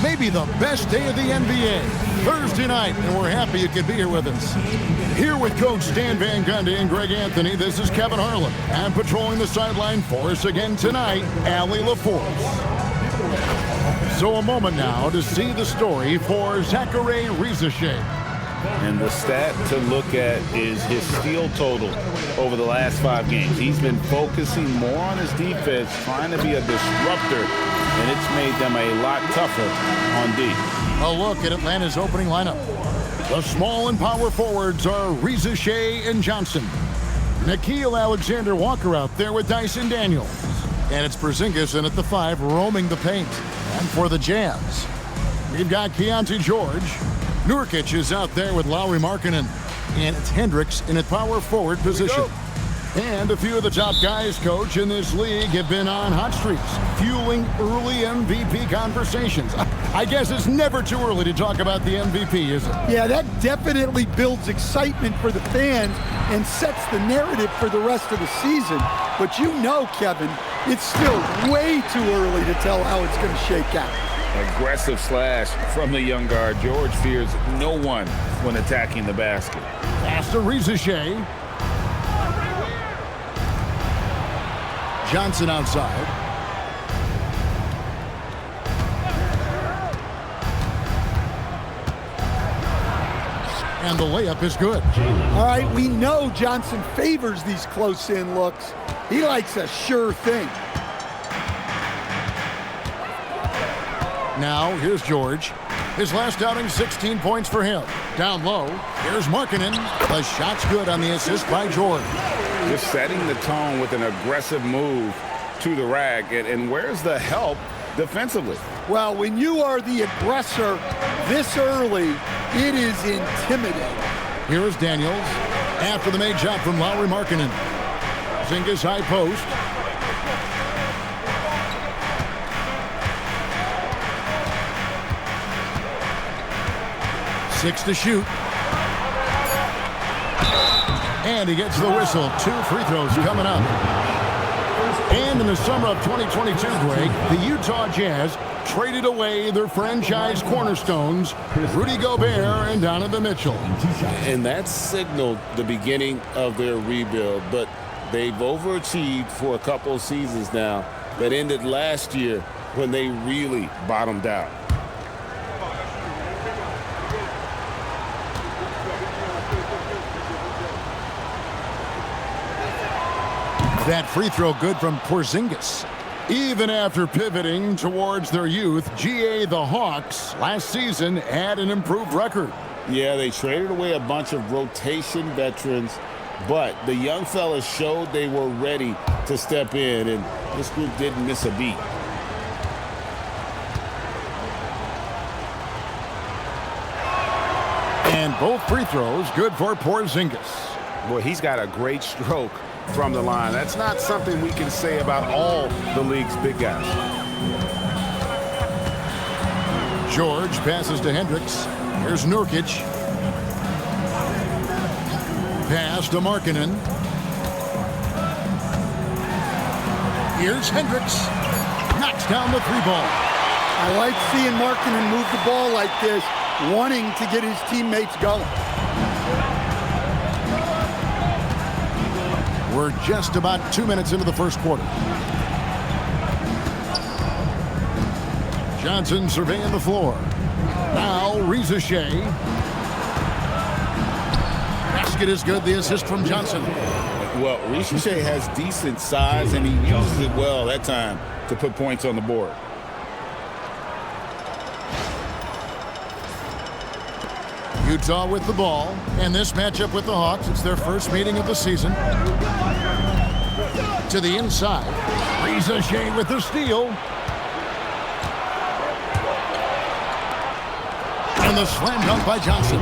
maybe the best day of the NBA, Thursday night, and we're happy you could be here with us. Here with Coach Stan Van Gundy and Greg Anthony, this is Kevin Harlan. And patrolling the sideline for us again tonight, Allie LaForce. So a moment now to see the story for Zaccharie Risacher. And the stat to look at is his steal total over the last 5 games. He's been focusing more on his defense, trying to be a disruptor, and it's made them a lot tougher on D. A look at Atlanta's opening lineup. The small and power forwards are Risacher and Johnson. Nickeil Alexander-Walker out there with Dyson Daniels. And it's Porziņģis in at the 5, roaming the paint. And for the Jazz, we've got Keyonte George. Nurkic is out there with Lauri Markkanen, and it's Hendricks in a power forward position. And a few of the top guys, Coach, in this league have been on hot streaks, fueling early MVP conversations. I guess it's never too early to talk about the MVP, is it? Yeah, that definitely builds excitement for the fans and sets the narrative for the rest of the season. But you know, Kevin, it's still way too early to tell how it's going to shake out. Aggressive slash from the young guard. George fears no one when attacking the basket. Pass to Risacher. Johnson outside. And the layup is good. All right, we know Johnson favors these close-in looks. He likes a sure thing. Now, here's George. His last outing, 16 points for him. Down low, here's Markkanen. The shot's good on the assist by George. Just setting the tone with an aggressive move to the rack. And where's the help defensively? Well, when you are the aggressor this early, it is intimidating. Here is Daniels. After the made shot from Lauri Markkanen. Porziņģis high post. Six to shoot. And he gets the whistle. 2 free throws coming up. And in the summer of 2022, Greg, the Utah Jazz traded away their franchise cornerstones, Rudy Gobert and Donovan Mitchell. And that signaled the beginning of their rebuild, but they've overachieved for a couple of seasons now that ended last year when they really bottomed out. That free throw good from Porziņģis. Even after pivoting towards their youth, GA the Hawks last season had an improved record. Yeah, they traded away a bunch of rotation veterans, but the young fellas showed they were ready to step in, and this group didn't miss a beat. And both free throws good for Porziņģis. Boy, he's got a great stroke from the line. That's not something we can say about all the league's big guys. George passes to Hendricks. Here's Nurkic. Pass to Markkanen. Here's Hendricks. Knocks down the 3-ball. I like seeing Markkanen move the ball like this, wanting to get his teammates going. We're just about 2 minutes into the first quarter. Johnson surveying the floor. Now Risacher. Basket is good. The assist from Johnson. Well, Risacher has decent size, and he uses it well that time to put points on the board. Utah with the ball, and this matchup with the Hawks, it's their first meeting of the season. To the inside, Risacher with the steal. And the slam dunk by Johnson.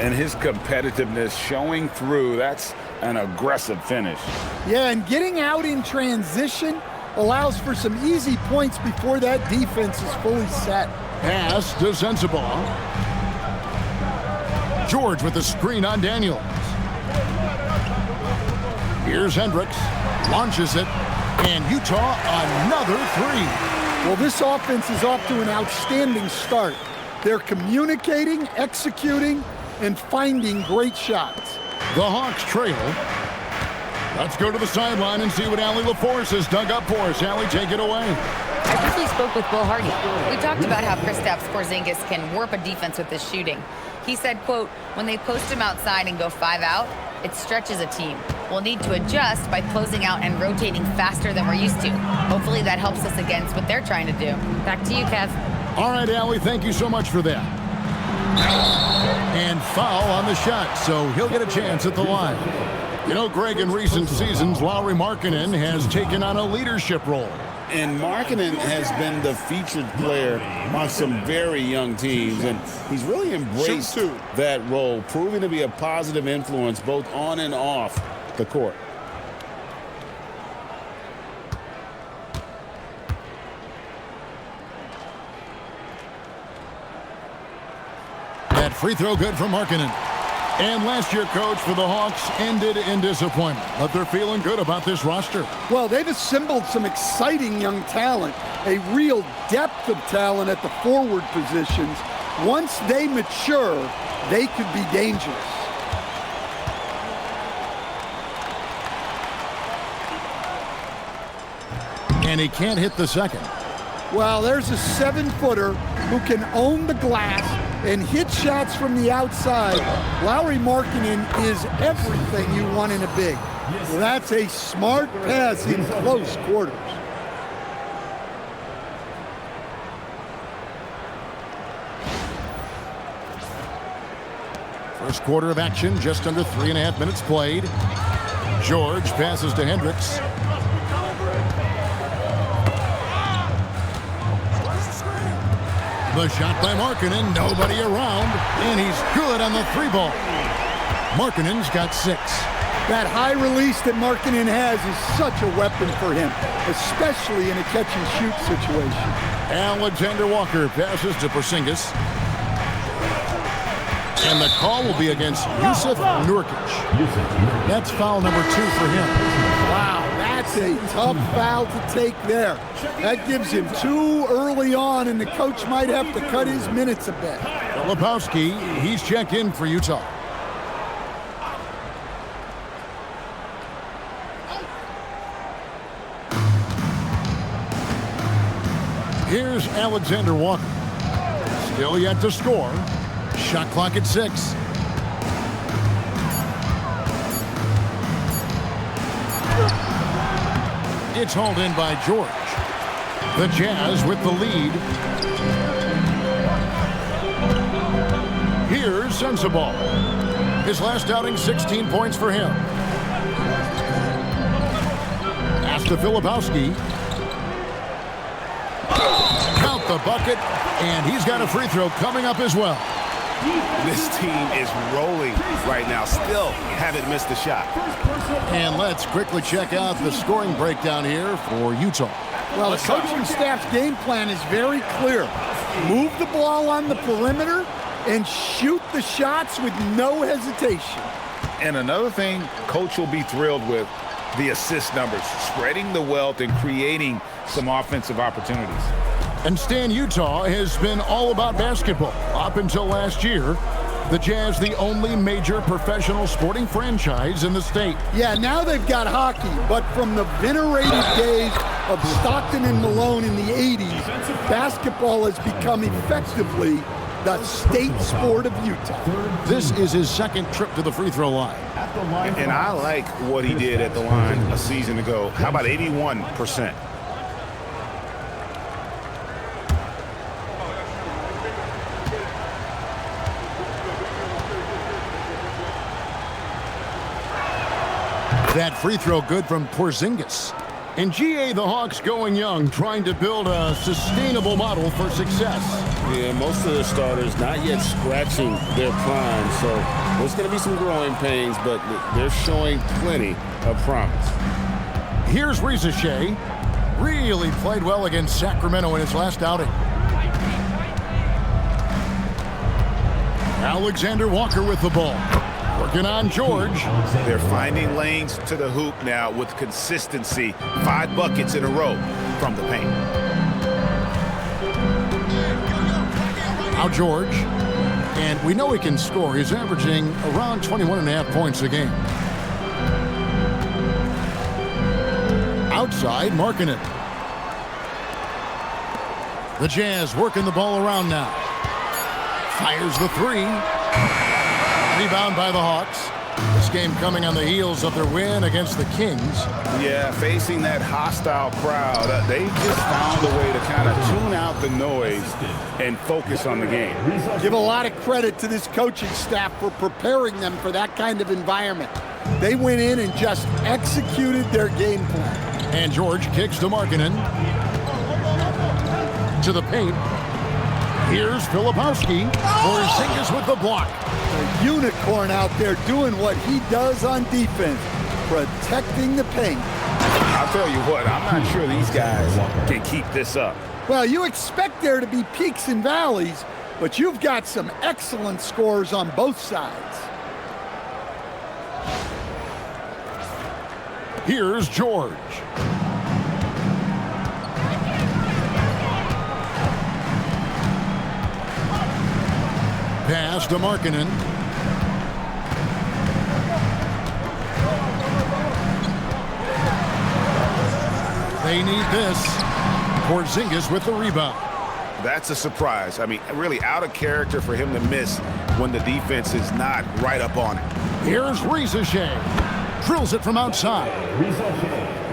And his competitiveness showing through. That's an aggressive finish. Yeah, and getting out in transition allows for some easy points before that defense is fully set. Pass to Sensabaugh. George with the screen on Daniels. Here's Hendricks. Launches it. And Utah another 3. Well, this offense is off to an outstanding start. They're communicating, executing, and finding great shots. The Hawks trail. Let's go to the sideline and see what Allie LaForce has dug up for us. Allie, take it away. I briefly spoke with Will Hardy. We talked about how Kristaps Porziņģis can warp a defense with his shooting. He said, quote, when they post him outside and go 5 out, it stretches a team. We'll need to adjust by closing out and rotating faster than we're used to. Hopefully that helps us against what they're trying to do. Back to you, Kev. All right, Allie, thank you so much for that. And foul on the shot, so he'll get a chance at the line. You know, Greg, in recent seasons, Lauri Markkanen has taken on a leadership role. And Markkanen has been the featured player on some very young teams, and he's really embraced that role, proving to be a positive influence both on and off the court. That free throw good for Markkanen. And last year, coach, for the Hawks ended in disappointment. But they're feeling good about this roster. Well, they've assembled some exciting young talent, a real depth of talent at the forward positions. Once they mature, they could be dangerous. And he can't hit the second. Well, there's a 7-footer who can own the glass and hit shots from the outside. Lauri Markkanen is everything you want in a big. Well, that's a smart pass in close quarters. First quarter of action, just under 3.5 minutes played. George passes to Hendricks. The shot by Markkanen, nobody around, and he's good on the 3-ball. Markkanen's got 6. That high release that Markkanen has is such a weapon for him, especially in a catch-and-shoot situation. Alexander Walker passes to Porziņģis. And the call will be against Jusuf Nurkic. That's foul number 2 for him. Wow, that's a tough foul to take there. That gives him 2 early on, and the coach might have to cut his minutes a bit. Filipowski, he's checked in for Utah. Here's Alexander Walker. Still yet to score. Shot clock at 6. It's hauled in by George. The Jazz with the lead. Here's Sensabaugh. His last outing, 16 points for him. Pass to Filipowski. Count the bucket, and he's got a free throw coming up as well. This team is rolling right now. Still haven't missed a shot. And let's quickly check out the scoring breakdown here for Utah. Well, the coaching staff's game plan is very clear. Move the ball on the perimeter and shoot the shots with no hesitation. And another thing coach will be thrilled with, the assist numbers, spreading the wealth and creating some offensive opportunities. And Stan, Utah has been all about basketball up until last year. The Jazz, the only major professional sporting franchise in the state. Yeah, now they've got hockey, but from the venerated days of Stockton and Malone in the 80s, basketball has become effectively the state sport of Utah. This is his second trip to the free throw line. And I like what he did at the line a season ago. How about 81%? That free throw good from Porziņģis. In GA, the Hawks going young, trying to build a sustainable model for success. Yeah, most of the starters not yet scratching their prime, so there's going to be some growing pains, but they're showing plenty of promise. Here's Rizachet. Really played well against Sacramento in his last outing. Alexander Walker with the ball. Working on George. They're finding lanes to the hoop now with consistency. 5 buckets in a row from the paint. Now George. And we know he can score. He's averaging around 21.5 points a game. Outside, Markkanen. The Jazz working the ball around now. Fires the three. Rebound by the Hawks. This game coming on the heels of their win against the Kings. Yeah, facing that hostile crowd, they just found a way to kind of tune out the noise and focus on the game. Give a lot of credit to this coaching staff for preparing them for that kind of environment. They went in and just executed their game plan. And George kicks to Markkanen. To the paint. Here's Filipowski. Porziņģis with the block. A unicorn out there doing what he does on defense, protecting the paint. I'll tell you what, I'm not sure these guys can keep this up. Well, you expect there to be peaks and valleys, but you've got some excellent scores on both sides. Here's George. Pass to Markkanen. They need this. Porziņģis with the rebound. That's a surprise. I mean, really out of character for him to miss when the defense is not right up on it. Here's Rizachet. Drills it from outside.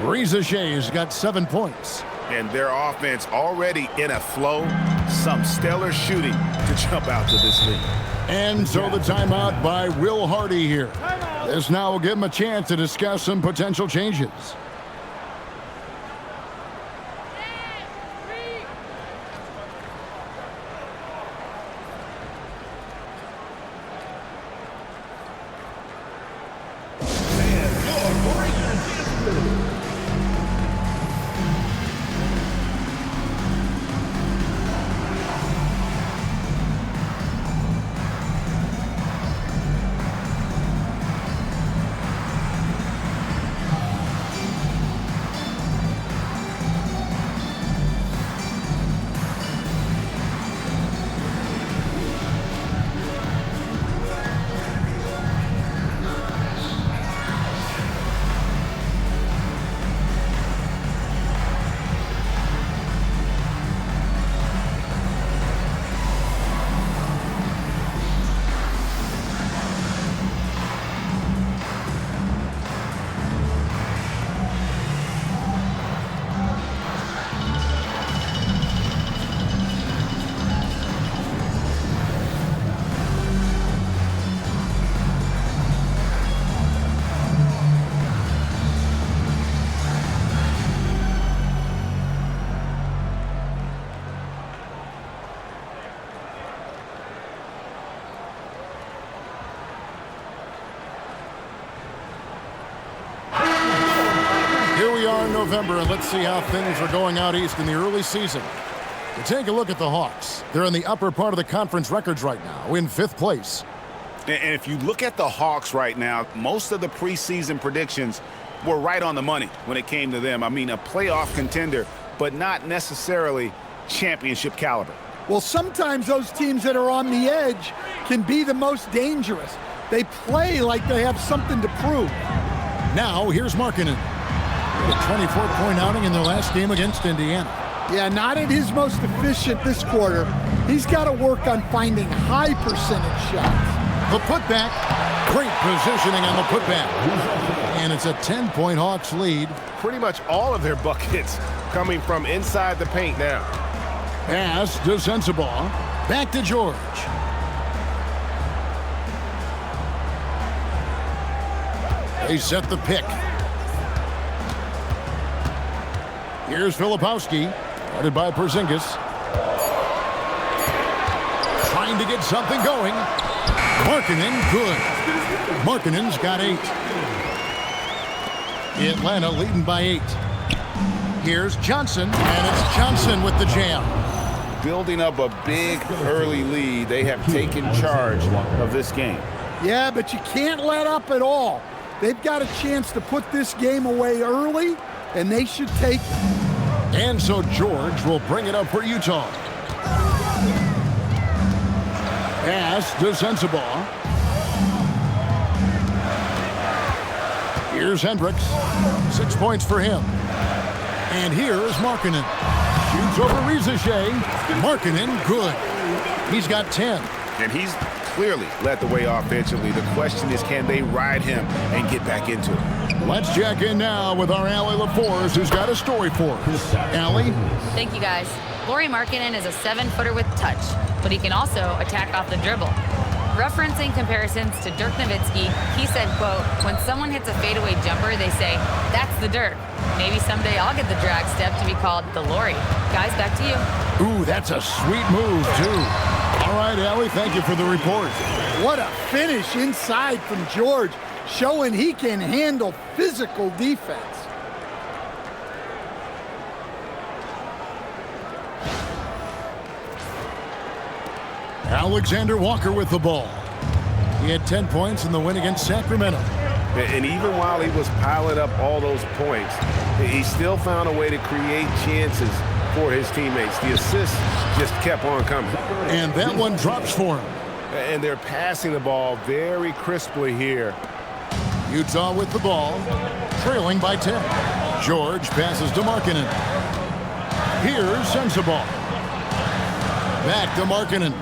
Rizachet's got 7 points. And their offense already in a flow. Some stellar shooting to jump out to this lead. And so the timeout by Will Hardy here. This now will give him a chance to discuss some potential changes. November, and let's see how things are going out east in the early season. To take a look at the Hawks, they're in the upper part of the conference records right now, in 5th place. And if you look at the Hawks right now, most of the preseason predictions were right on the money when it came to them. I mean, a playoff contender, but not necessarily championship caliber. Well, sometimes those teams that are on the edge can be the most dangerous. They play like they have something to prove. Now, here's Markkanen. A 24-point outing in their last game against Indiana. Yeah, not at his most efficient this quarter. He's got to work on finding high percentage shots. The putback. Great positioning on the putback. And it's a 10-point Hawks lead. Pretty much all of their buckets coming from inside the paint now. Pass to Sensabaugh. Back to George. They set the pick. Here's Filipowski, guarded by Porziņģis. Trying to get something going. Markkanen, good. Markkanen's got 8. Atlanta leading by 8. Here's Johnson, and it's Johnson with the jam. Building up a big early lead, they have taken charge of this game. Yeah, but you can't let up at all. They've got a chance to put this game away early, and they should take it. And so George will bring it up for Utah. pass to Sensabaugh. Here's Hendricks. 6 points for him. And here is Markkanen. Shoots over Rizachet. Markkanen, good. He's got 10. And he's clearly led the way offensively. The question is, can they ride him and get back into it? Let's check in now with our Allie LaForce, who's got a story for us. Allie? Thank you, guys. Lauri Markkanen is a 7-footer with touch, but he can also attack off the dribble. Referencing comparisons to Dirk Nowitzki, he said, quote, when someone hits a fadeaway jumper, they say, that's the Dirk. Maybe someday I'll get the drag step to be called the Lauri. Guys, back to you. Ooh, that's a sweet move, too. All right, Allie, thank you for the report. What a finish inside from George, showing he can handle physical defense. Alexander Walker with the ball. He had 10 points in the win against Sacramento. And even while he was piling up all those points, he still found a way to create chances for his teammates. The assists just kept on coming. And that one drops for him. And they're passing the ball very crisply here. Utah with the ball, trailing by 10. George passes to Markkanen. Here's Sensabaugh. Back to Markkanen.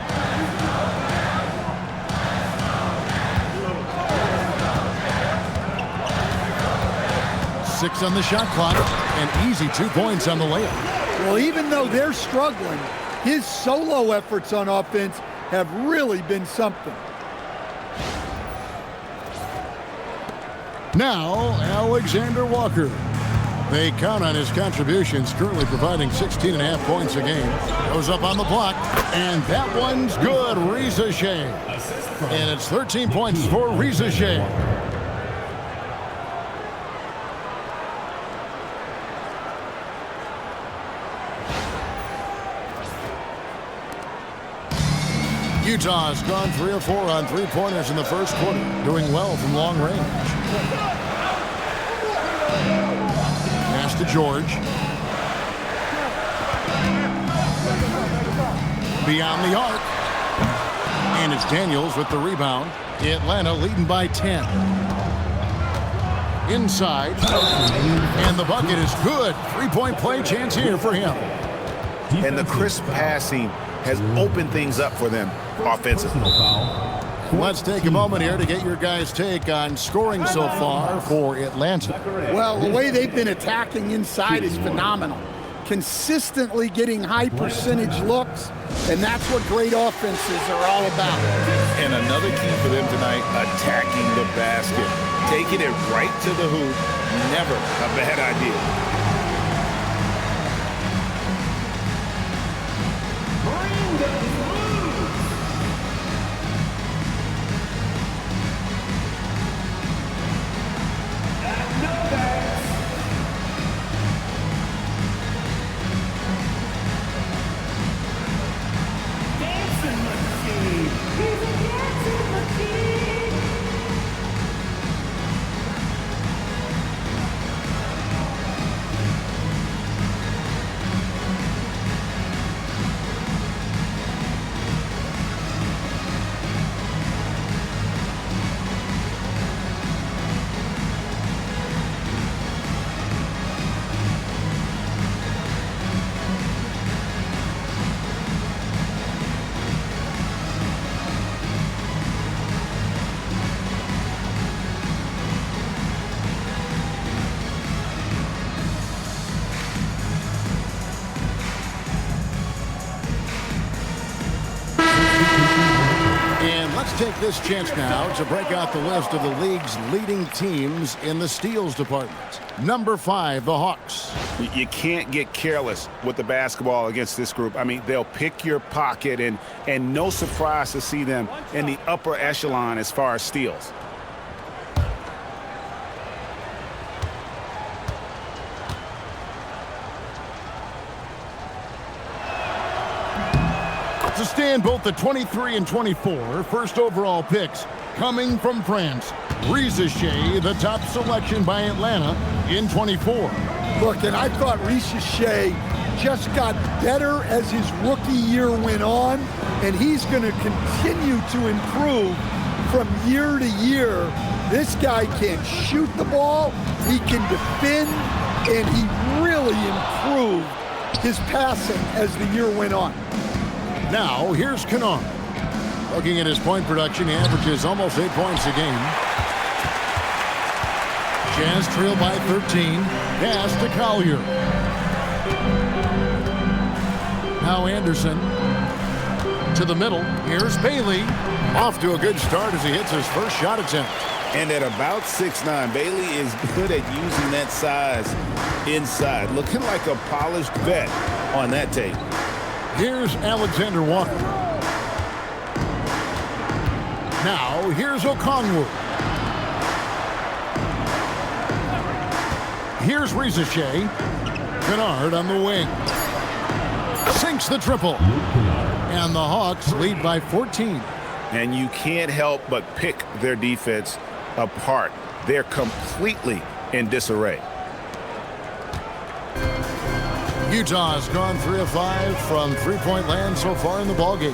Six on the shot clock, and easy 2 points on the layup. Well, even though they're struggling, his solo efforts on offense have really been something. Now, Alexander Walker. They count on his contributions, currently providing 16.5 points a game. Goes up on the block, and that one's good. Rizachet. And it's 13 points for Rizachet. Utah's gone 3 of 4 on three-pointers in the first quarter, doing well from long range. Pass to George. Beyond the arc. And it's Daniels with the rebound. Atlanta leading by 10. Inside. And the bucket is good. Three-point play chance here for him. And the crisp passing has opened things up for them offensively. Let's take a moment here to get your guys' take on scoring so far for Atlanta. Well, the way they've been attacking inside is phenomenal. Consistently getting high percentage looks, and that's what great offenses are all about. And another key for them tonight, attacking the basket. Taking it right to the hoop, never a bad idea. Let's take this chance now to break out the list of the league's leading teams in the steals department. Number 5, the Hawks. You can't get careless with the basketball against this group. I mean, they'll pick your pocket, and no surprise to see them in the upper echelon as far as steals. To stand both the 23 and 24 first overall picks coming from France. Rizachet, the top selection by Atlanta in 24. Look, and I thought Rizachet just got better as his rookie year went on, and he's going to continue to improve from year to year. This guy can shoot the ball, he can defend, and he really improved his passing as the year went on. Now, here's Kennard. Looking at his point production, he averages almost 8 points a game. Jazz trail by 13. Pass to Collier. Now Anderson to the middle. Here's Bailey. Off to a good start as he hits his first shot attempt. And at about 6'9", Bailey is good at using that size inside. Looking like a polished vet on that tape. Here's Alexander Walker. Now, here's Okongwu. Here's Rizichet. Kennard on the wing. Sinks the triple. And the Hawks lead by 14. And you can't help but pick their defense apart. They're completely in disarray. Utah has gone 3 of 5 from three-point land so far in the ballgame.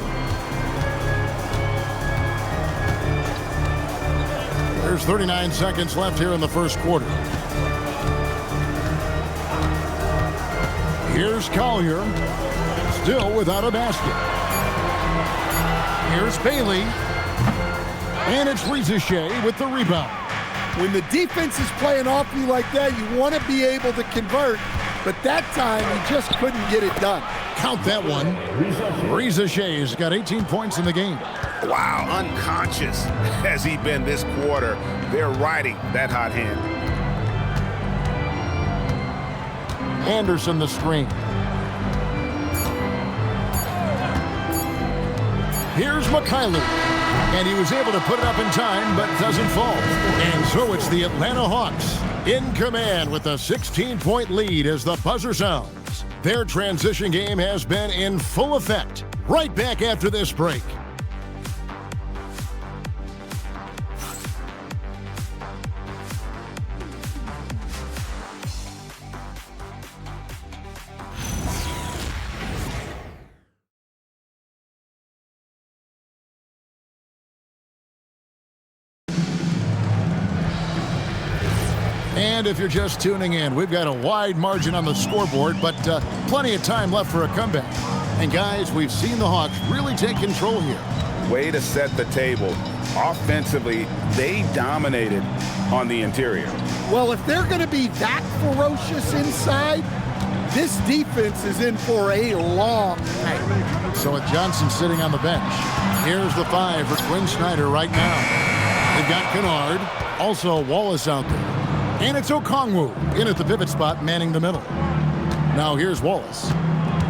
There's 39 seconds left here in the first quarter. Here's Collier, still without a basket. Here's Bailey, and it's Rizichet with the rebound. When the defense is playing off you like that, you want to be able to convert, but that time he just couldn't get it done. Count that one. Rizichet's got 18 points in the game. Wow, unconscious has he been this quarter. They're riding that hot hand. Anderson the screen. Here's Markkanen, and he was able to put it up in time, but doesn't fall. And so it's the Atlanta Hawks in command with a 16-point lead as the buzzer sounds. Their transition game has been in full effect. Right back after this break. And if you're just tuning in, we've got a wide margin on the scoreboard, but plenty of time left for a comeback. And guys, we've seen the Hawks really take control here. Way to set the table. Offensively, they dominated on the interior. Well, if they're going to be that ferocious inside, this defense is in for a long night. So with Johnson sitting on the bench, here's the 5 for Quinn Snyder right now. They've got Kennard, also Wallace out there. And it's Okongwu in at the pivot spot, manning the middle. Now here's Wallace.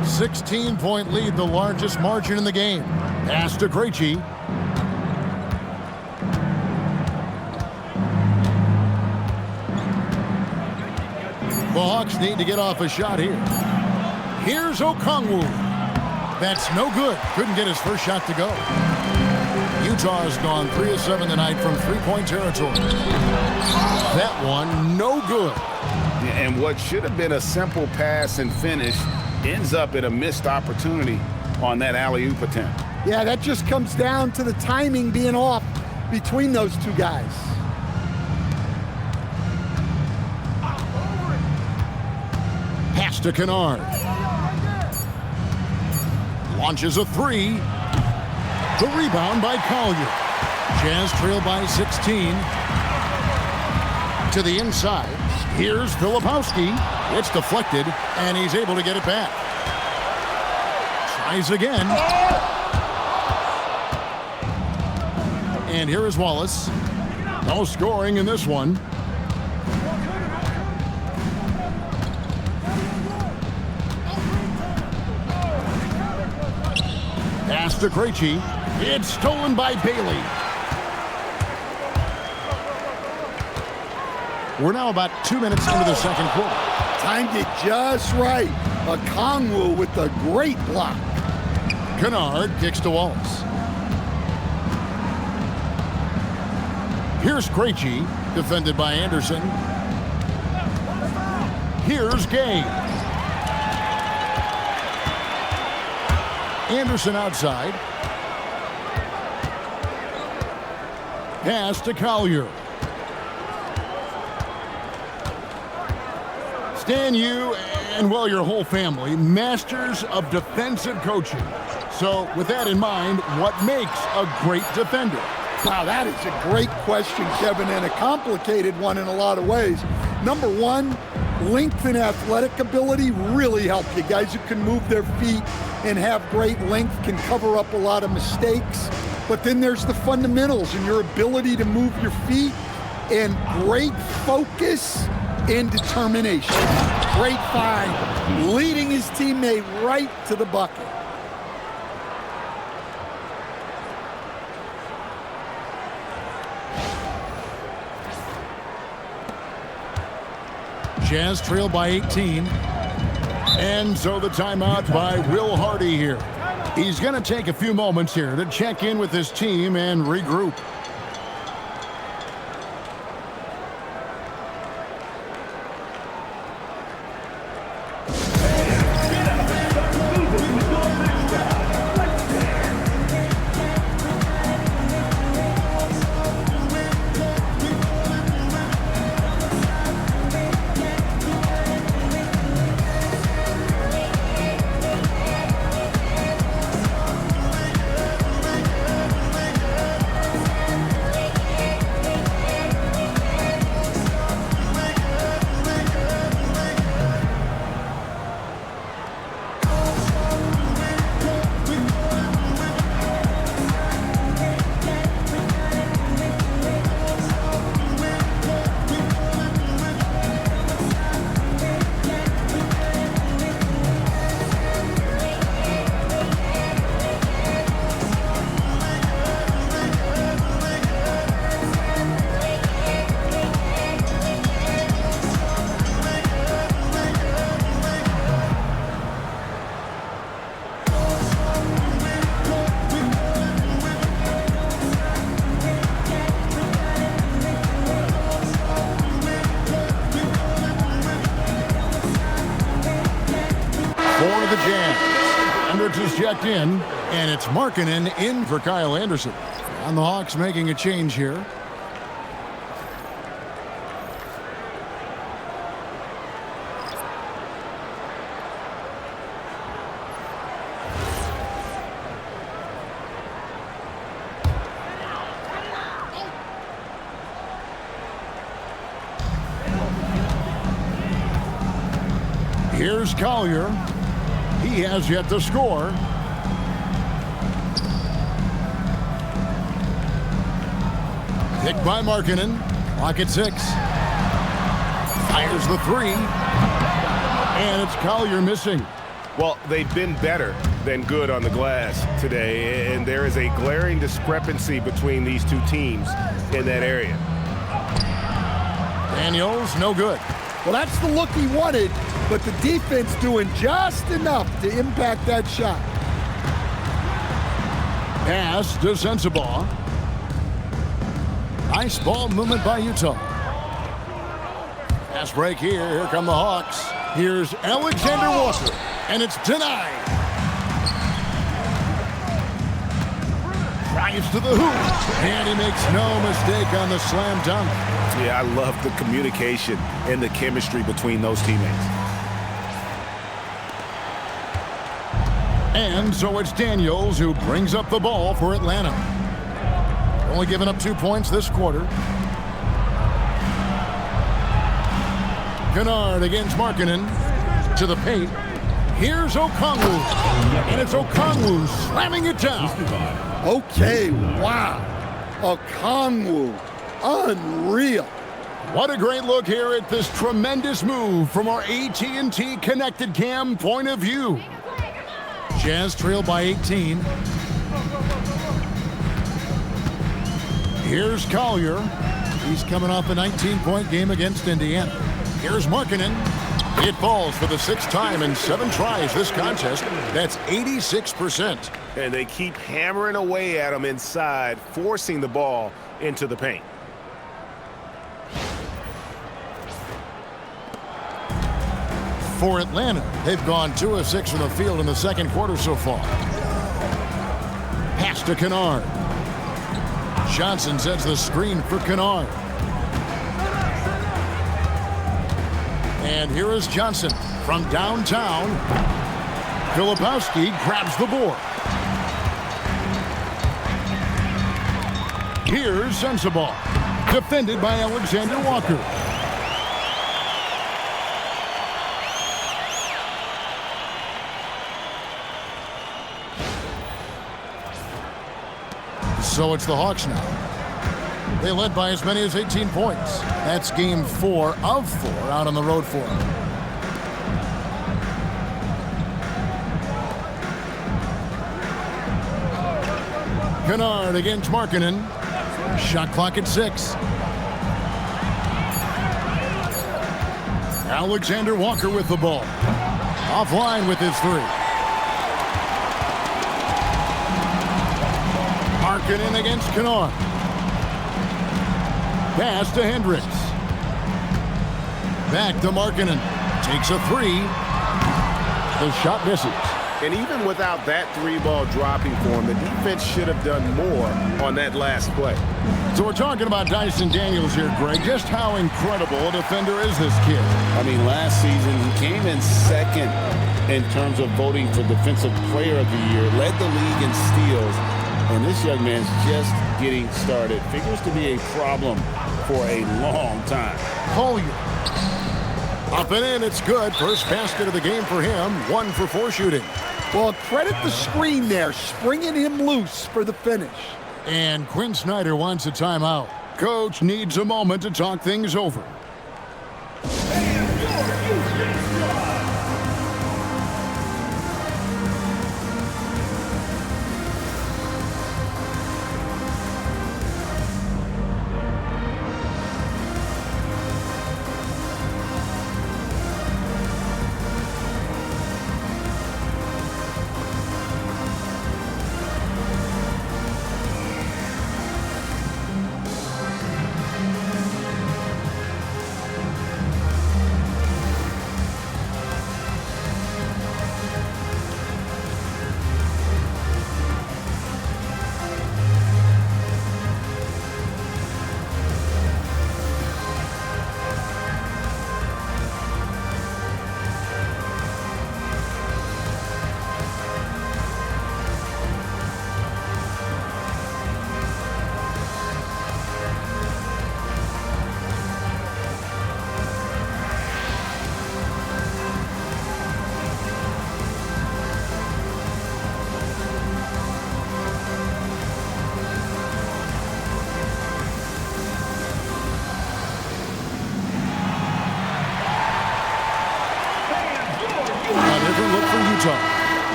16-point lead, the largest margin in the game. Pass to Krejci. The Hawks need to get off a shot here. Here's Okongwu. That's no good. Couldn't get his first shot to go. Utah has gone 3 of 7 tonight from three-point territory. That one, no good. And what should have been a simple pass and finish ends up in a missed opportunity on that alley-oop attempt. Yeah, that just comes down to the timing being off between those two guys. Pass to Kennard. Launches a 3. The rebound by Collier. Jazz trail by 16. To the inside. Here's Filipowski. It's deflected, and he's able to get it back. Tries again. And here is Wallace. No scoring in this one. Pass to Krejci. It's stolen by Bailey. We're now about 2 minutes into the second quarter. Timed it just right. Okongwu with a great block. Kennard kicks to Wallace. Here's Krejci, defended by Anderson. Here's Gay. Anderson outside. Pass to Collier. Stan, you and, well, your whole family, masters of defensive coaching. So with that in mind, what makes a great defender? Wow, that is a great question, Kevin, and a complicated one in a lot of ways. Number one, length and athletic ability really help you. Guys who can move their feet and have great length can cover up a lot of mistakes. But then there's the fundamentals and your ability to move your feet and great focus and determination. Great find, leading his teammate right to the bucket. Jazz trail by 18. And so the timeout by Will Hardy here. He's going to take a few moments here to check in with his team and regroup. For the Jazz, Hendricks is checked in, and it's Markkanen in for Kyle Anderson. And the Hawks making a change here. Here's Collier. He has yet to score. Picked by Markkanen. Clock at 6. Fires the 3. And it's Collier missing. Well, they've been better than good on the glass today, and there is a glaring discrepancy between these two teams in that area. Daniels, no good. Well, that's the look he wanted, but the defense doing just enough to impact that shot. Pass to Sensabaugh. Nice ball movement by Utah. Pass break here. Here come the Hawks. Here's Alexander Walker, and it's denied. Drives to the hoop, and he makes no mistake on the slam dunk. Yeah, I love the communication and the chemistry between those teammates. And so it's Daniels who brings up the ball for Atlanta. Only giving up 2 points this quarter. Kennard against Markkanen to the paint. Here's Okongwu, and it's Okongwu slamming it down. Okay, wow. Okongwu, unreal. What a great look here at this tremendous move from our AT&T Connected Cam point of view. Jazz trail by 18. Here's Collier. He's coming off a 19-point game against Indiana. Here's Markkanen. It falls for the 6th time in 7 tries this contest. That's 86%. And they keep hammering away at him inside, forcing the ball into the paint. For Atlanta, they've gone 2 of 6 from the field in the second quarter so far. Pass to Kennard. Johnson sets the screen for Kennard. And here is Johnson from downtown. Filipowski grabs the board. Here's Sensabaugh, defended by Alexander Walker. So it's the Hawks now. They led by as many as 18 points. That's game 4 of 4 out on the road for them. Kennard against Markkanen. Shot clock at 6. Alexander Walker with the ball. Offline with his 3. Markkanen against Kennard. Pass to Hendricks. Back to Markkanen. Takes a 3. The shot misses. And even without that 3-ball dropping for him, the defense should have done more on that last play. So we're talking about Dyson Daniels here, Greg. Just how incredible a defender is this kid? I mean, last season he came in second in terms of voting for Defensive Player of the Year, led the league in steals, and this young man's just getting started. Figures to be a problem for a long time. Collier. Up and in, it's good. First basket of the game for him. 1 for 4 shooting. Well, credit the screen there, springing him loose for the finish. And Quinn Snyder wants a timeout. Coach needs a moment to talk things over.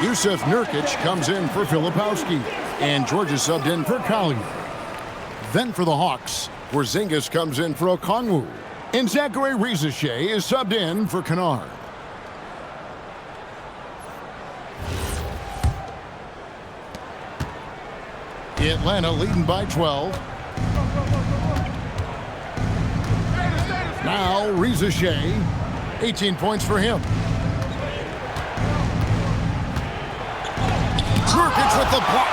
Yusuf Nurkic comes in for Filipowski, and George is subbed in for Collier. Then for the Hawks, Porziņģis comes in for Okongwu, and Zachary Rizachet is subbed in for Kennard. Atlanta leading by 12. Now Rizachet, 18 points for him. Nurkic with the block.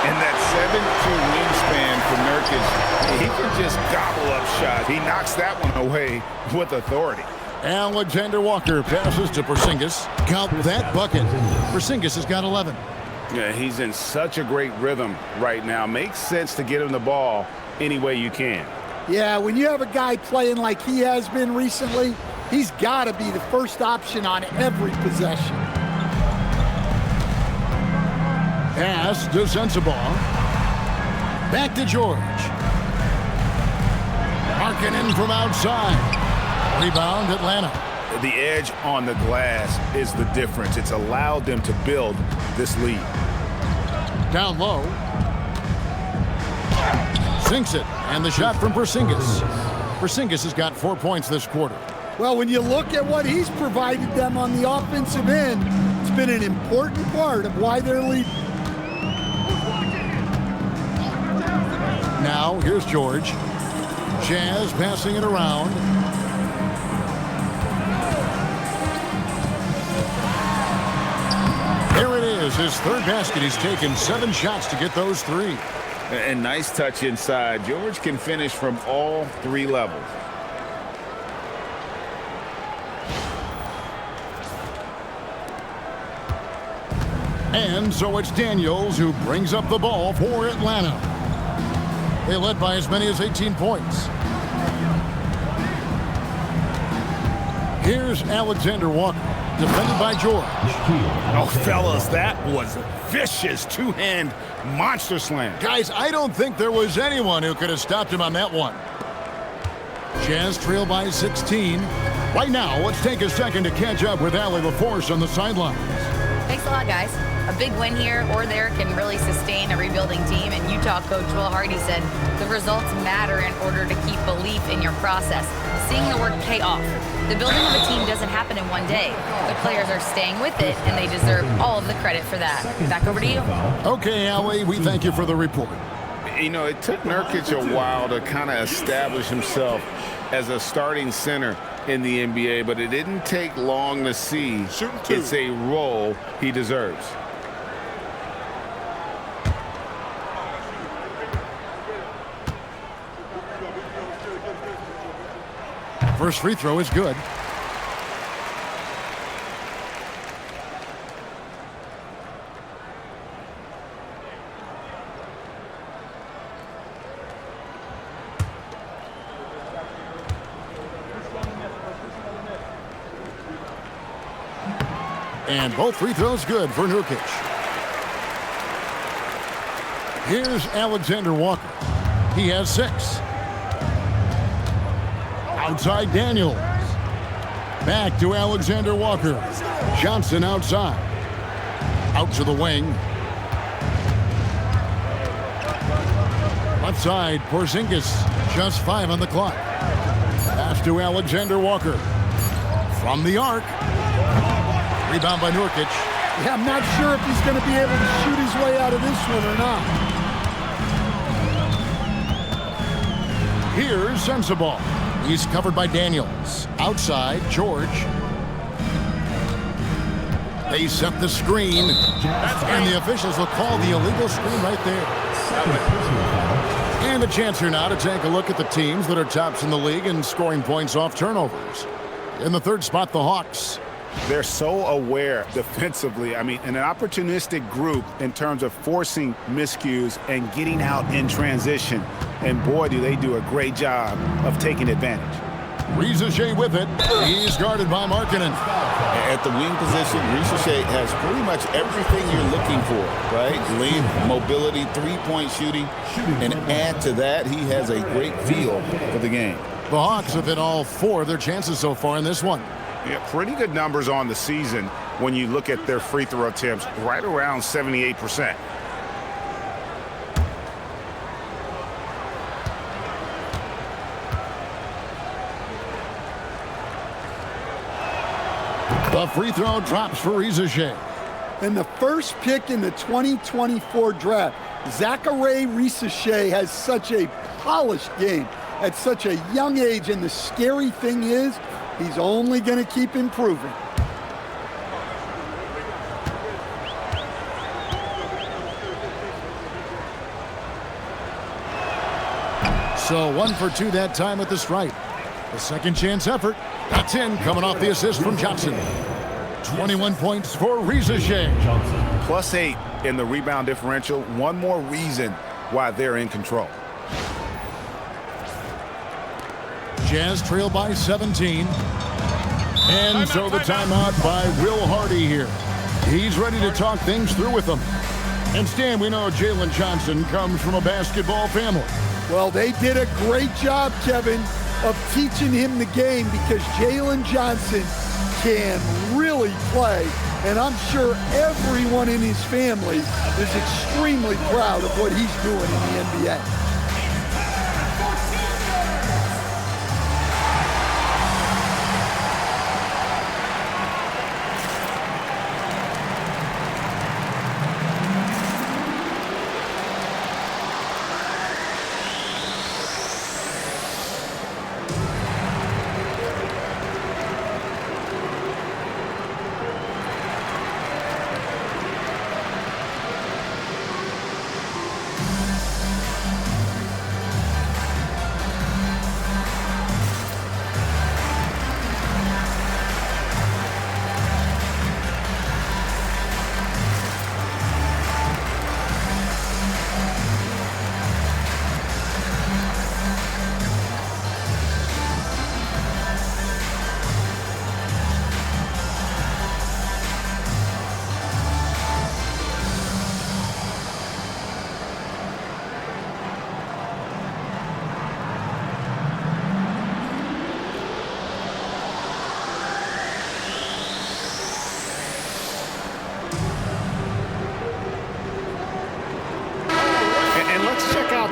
And that 7'2" wingspan for Nurkic, he can just gobble up shots. He knocks that one away with authority. Alexander Walker passes to Porziņģis. Count that bucket. Porziņģis has got 11. Yeah, he's in such a great rhythm right now. Makes sense to get him the ball any way you can. Yeah, when you have a guy playing like he has been recently, he's got to be the first option on every possession. Pass to Sensabaugh. Back to George. Markkanen from outside. Rebound, Atlanta. The edge on the glass is the difference. It's allowed them to build this lead. Down low. Sinks it. And the shot from Porziņģis. Porziņģis has got 4 points this quarter. Well, when you look at what he's provided them on the offensive end, it's been an important part of why they're leading. Now, here's George. Jazz passing it around. Here it is. is his third basket. He's taken 7 shots to get those 3. And nice touch inside. George can finish from all 3 levels. And so it's Daniels who brings up the ball for Atlanta. They led by as many as 18 points. Here's Alexander Walker, defended by George. Oh, fellas, that was a vicious two-hand monster slam. Guys, I don't think there was anyone who could have stopped him on that one. Jazz trail by 16. Right now, let's take a second to catch up with Allie LaForce on the sidelines. Thanks a lot, guys. A big win here or there can really sustain a rebuilding team, and Utah coach Will Hardy said the results matter in order to keep belief in your process. Seeing the work pay off. The building of a team doesn't happen in one day. The players are staying with it, and they deserve all of the credit for that. Back over to you. Okay, Allie, we thank you for the report. You know, it took Nurkic a while to kind of establish himself as a starting center in the NBA, but it didn't take long to see it's a role he deserves. First free throw is good. And both free throws good for Nurkic. Here's Alexander Walker. He has 6. Outside Daniels. Back to Alexander Walker. Johnson outside. Out to the wing. Left side, Porziņģis. Just 5 on the clock. Pass to Alexander Walker. From the arc. Rebound by Nurkic. Yeah, I'm not sure if he's going to be able to shoot his way out of this one or not. Here's Sensabaugh. He's covered by Daniels. Outside, George. They set the screen. And the officials will call the illegal screen right there. And a chance here now to take a look at the teams that are tops in the league in scoring points off turnovers. In the third spot, the Hawks. They're so aware defensively. I mean, an opportunistic group in terms of forcing miscues and getting out in transition. And boy, do they do a great job of taking advantage. Riza with it. He's guarded by Markkanen. At the wing position, Riza has pretty much everything you're looking for, right? Length, mobility, three-point shooting. And add to that, he has a great feel for the game. The Hawks have hit all 4 of their chances so far in this one. Yeah, pretty good numbers on the season when you look at their free throw attempts, right around 78%. The free throw drops for Riza. And the first pick in the 2024 draft, Zachary Riza has such a polished game at such a young age, and the scary thing is, he's only going to keep improving. So 1 for 2 that time at the stripe. The second chance effort. That's in, coming off the assist from Johnson. 21 points for Riza. +8 in the rebound differential. One more reason why they're in control. Jazz trail by 17. And so the timeout by Will Hardy here. He's ready to talk things through with them. And Stan, we know Jalen Johnson comes from a basketball family. Well, they did a great job, Kevin, of teaching him the game, because Jalen Johnson can really play. And I'm sure everyone in his family is extremely proud of what he's doing in the NBA.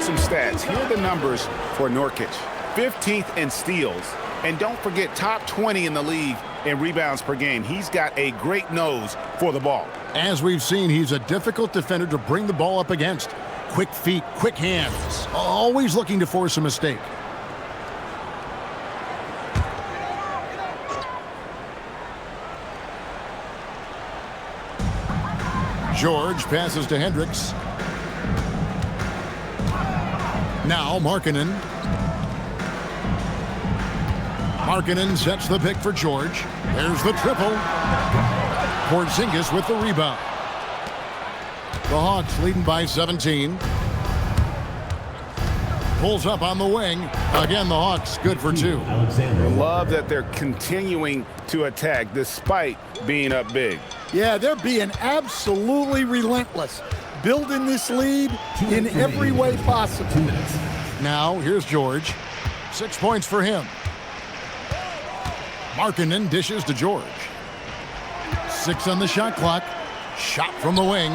some stats. Here are the numbers for Nurkic. 15th in steals. And don't forget, top 20 in the league in rebounds per game. He's got a great nose for the ball. As we've seen, he's a difficult defender to bring the ball up against. Quick feet, quick hands, always looking to force a mistake. George passes to Hendricks. Now Markkanen. Markkanen sets the pick for George. There's the triple. Porziņģis with the rebound. The Hawks leading by 17. Pulls up on the wing. Again, the Hawks good for 2. I love that they're continuing to attack despite being up big. Yeah, they're being absolutely relentless, building this lead in every way possible. Now, here's George. 6 points for him. Markkanen dishes to George. 6 on the shot clock. Shot from the wing.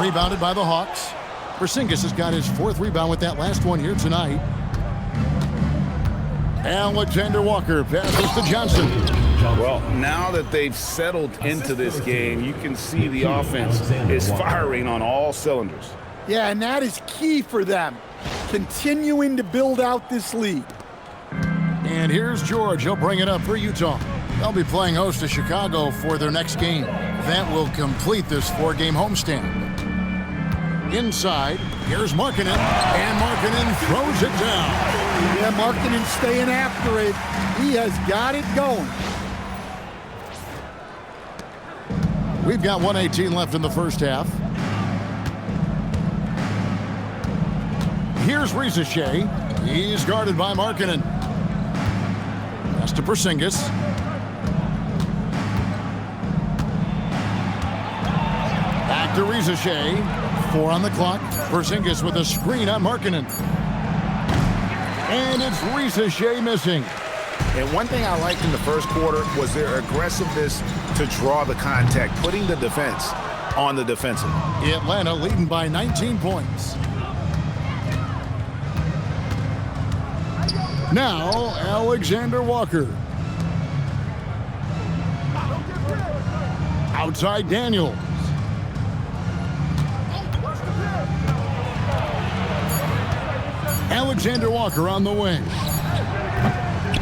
Rebounded by the Hawks. Porziņģis has got his 4th rebound with that last one here tonight. Alexander Walker passes to Johnson. Well, now that they've settled into this game, you can see the offense is firing on all cylinders. Yeah, and that is key for them, continuing to build out this lead. And here's George. He'll bring it up for Utah. They'll be playing host to Chicago for their next game. That will complete this 4-game homestand. Inside, here's Markkanen, and Markkanen throws it down. Yeah, Markkanen staying after it. He has got it going. We've got 1:18 left in the first half. Here's Risache. He's guarded by Markkanen. Pass to Porziņģis. Back to Risache. 4 on the clock. Porziņģis with a screen on Markkanen. And it's Risache missing. And one thing I liked in the first quarter was their aggressiveness to draw the contact, putting the defense on the defensive. Atlanta leading by 19 points. Now, Alexander Walker. Outside Daniels. Alexander Walker on the wing.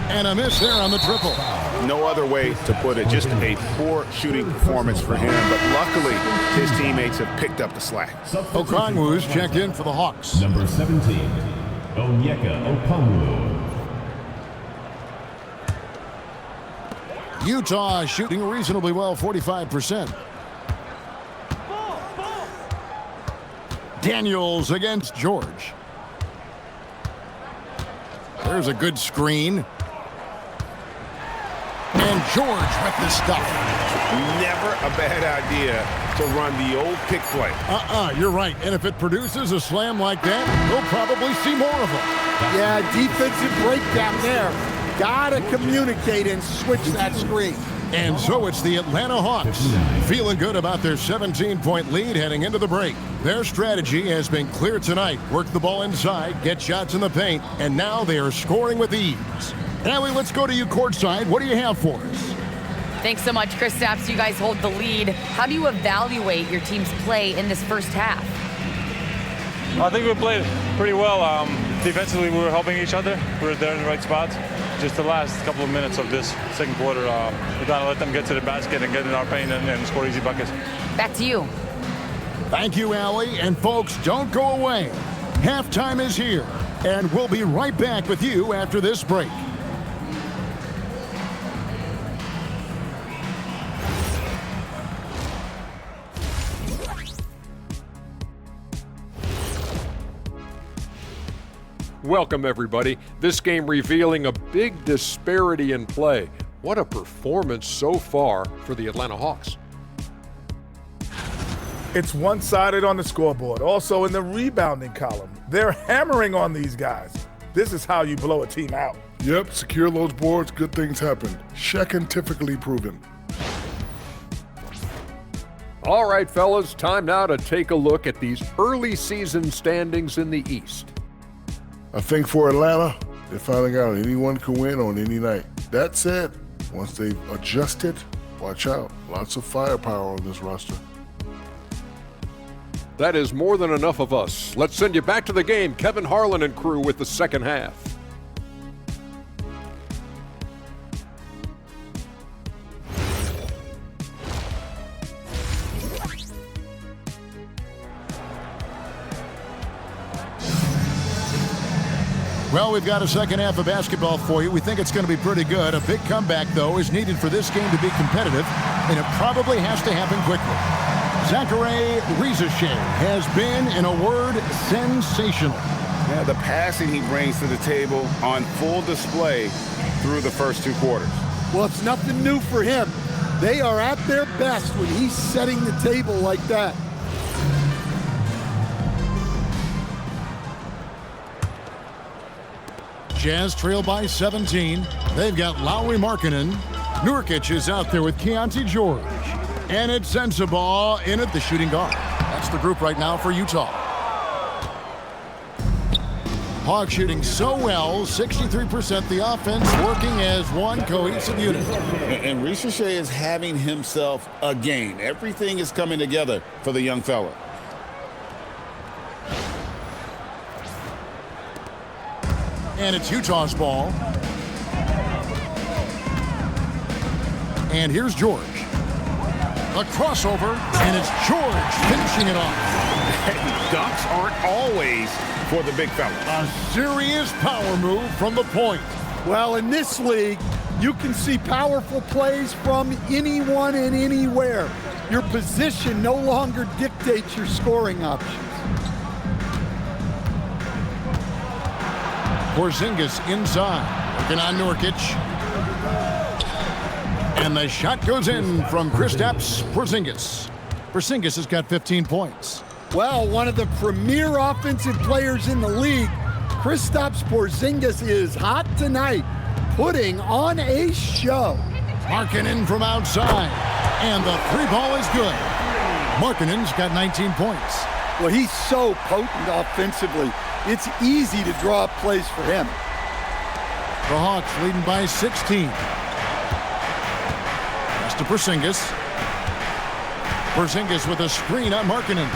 And a miss there on the triple. No other way to put it, just a poor shooting performance for him, but luckily his teammates have picked up the slack. Okongwu's checked in for the Hawks. Number 17, Onyeka Okongwu. Utah shooting reasonably well, 45%. Daniels against George. There's a good screen. And George with the stuff. Never a bad idea to run the old pick play. You're right. And if it produces a slam like that, we'll probably see more of them. Yeah, defensive breakdown there. Gotta communicate and switch that screen. And so it's the Atlanta Hawks feeling good about their 17-point lead heading into the break. Their strategy has been clear tonight. Work the ball inside, get shots in the paint, and now they are scoring with ease. Allie, let's go to you courtside. What do you have for us? Thanks so much, Kristaps. You guys hold the lead. How do you evaluate your team's play in this first half? I think we played pretty well. Defensively, we were helping each other. We were there in the right spots. Just the last couple of minutes of this second quarter, we're trying to let them get to the basket and get in our paint and score easy buckets. Back to you. Thank you, Allie. And folks, don't go away. Halftime is here, and we'll be right back with you after this break. Welcome, everybody. This game revealing a big disparity in play. What a performance so far for the Atlanta Hawks. It's one-sided on the scoreboard. Also in the rebounding column. They're hammering on these guys. This is how you blow a team out. Yep, secure those boards, good things happen. Shekin typically proven. All right, fellas, time now to take a look at these early season standings in the East. I think for Atlanta, they're finding out anyone can win on any night. That said, once they've adjusted, watch out. Lots of firepower on this roster. That is more than enough of us. Let's send you back to the game. Kevin Harlan and crew with the second half. Well, we've got a second half of basketball for you. We think it's going to be pretty good. A big comeback, though, is needed for this game to be competitive, and it probably has to happen quickly. Zachary Rizeshay has been, in a word, sensational. Yeah, the passing he brings to the table on full display through the first 2 quarters. Well, it's nothing new for him. They are at their best when he's setting the table like that. Jazz trail by 17. They've got Lauri Markkanen. Nurkic is out there with Keyonte George. And it's Sensabaugh in at the shooting guard. That's the group right now for Utah. Hawks shooting so well, 63% the offense, working as one cohesive unit. And Rizeshay is having himself a game. Everything is coming together for the young fella. And it's Utah's ball. And here's George. A crossover, and it's George finishing it off. Dunks aren't always for the big fella. A serious power move from the point. Well, in this league, you can see powerful plays from anyone and anywhere. Your position no longer dictates your scoring options. Porziņģis inside, working on Nurkic. And the shot goes in from Kristaps Porziņģis. Porziņģis has got 15 points. Well, one of the premier offensive players in the league, Kristaps Porziņģis is hot tonight, putting on a show. Markkanen from outside, and the 3 ball is good. Markkanen's got 19 points. Well, he's so potent offensively. It's easy to draw up plays for him. The Hawks leading by 16. Pass to Porziņģis. Porziņģis with a screen on Markkanen.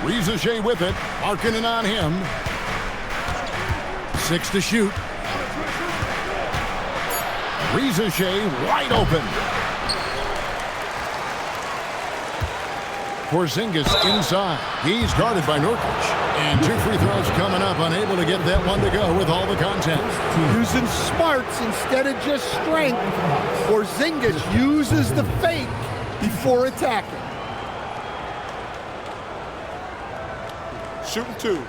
Rizeshay with it. Markkanen on him. 6 to shoot. Rizeshay wide open. Porziņģis inside. He's guarded by Nurkic. And 2 free throws coming up, unable to get that one to go with all the content. Using smarts instead of just strength. Porziņģis uses the fake before attacking. Shooting 2.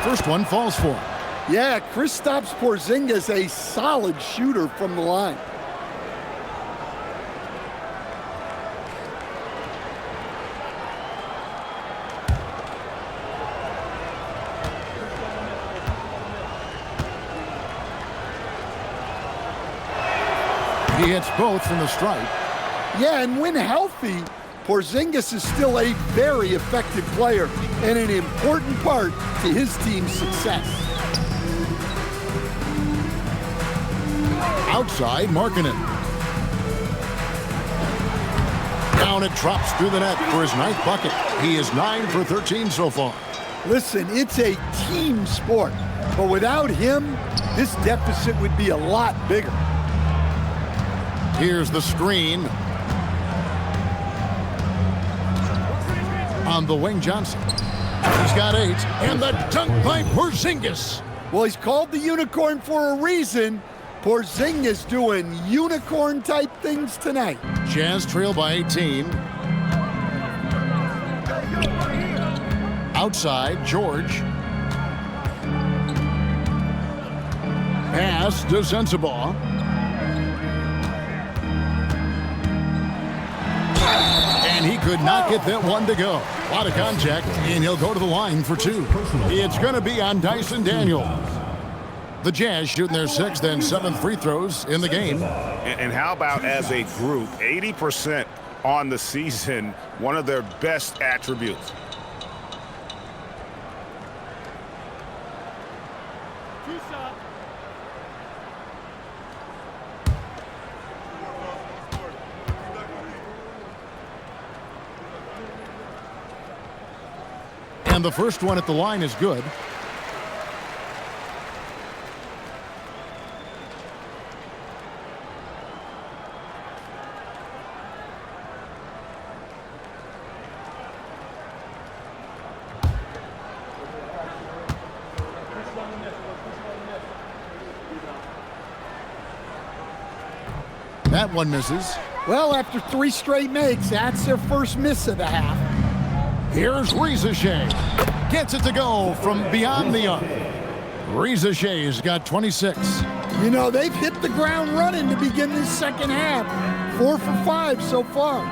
First one falls for him. Yeah, Kristaps Porziņģis, a solid shooter from the line. He hits both from the stripe. Yeah, and when healthy, Porziņģis is still a very effective player and an important part to his team's success. Outside, Markkanen. Down it drops through the net for his 9th bucket. He is 9 for 13 so far. Listen, it's a team sport, but without him, this deficit would be a lot bigger. Here's the screen. On the wing, Johnson. He's got 8. And the dunk by Porziņģis. Well, he's called the unicorn for a reason. Porziņģis doing unicorn-type things tonight. Jazz trail by 18. Outside, George. Pass to Sensabaugh. could not get that one to go. A lot of contact, and he'll go to the line for 2. It's going to be on Dyson Daniels. The Jazz shooting their 6th and 7th free throws in the game. And how about as a group, 80% on the season, one of their best attributes. And the first one at the line is good. That one misses. Well, after 3 straight makes, that's their first miss of the half. Here's Rizachet. Gets it to go from beyond the arc. Rizachet's got 26. You know, they've hit the ground running to begin this second half. 4 for 5 so far.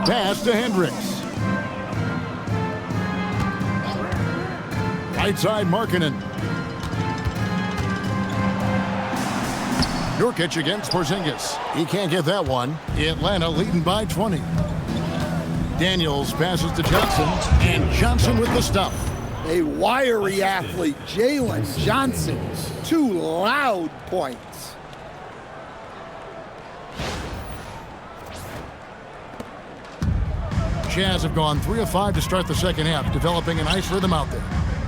Pass to Hendricks. Right side, Markkanen. Nurkic against Porziņģis. He can't get that one. Atlanta leading by 20. Daniels passes to Johnson, and Johnson with the stuff. A wiry athlete, Jalen Johnson. 2 loud points. Jazz have gone 3 of 5 to start the second half, developing a nice rhythm out there.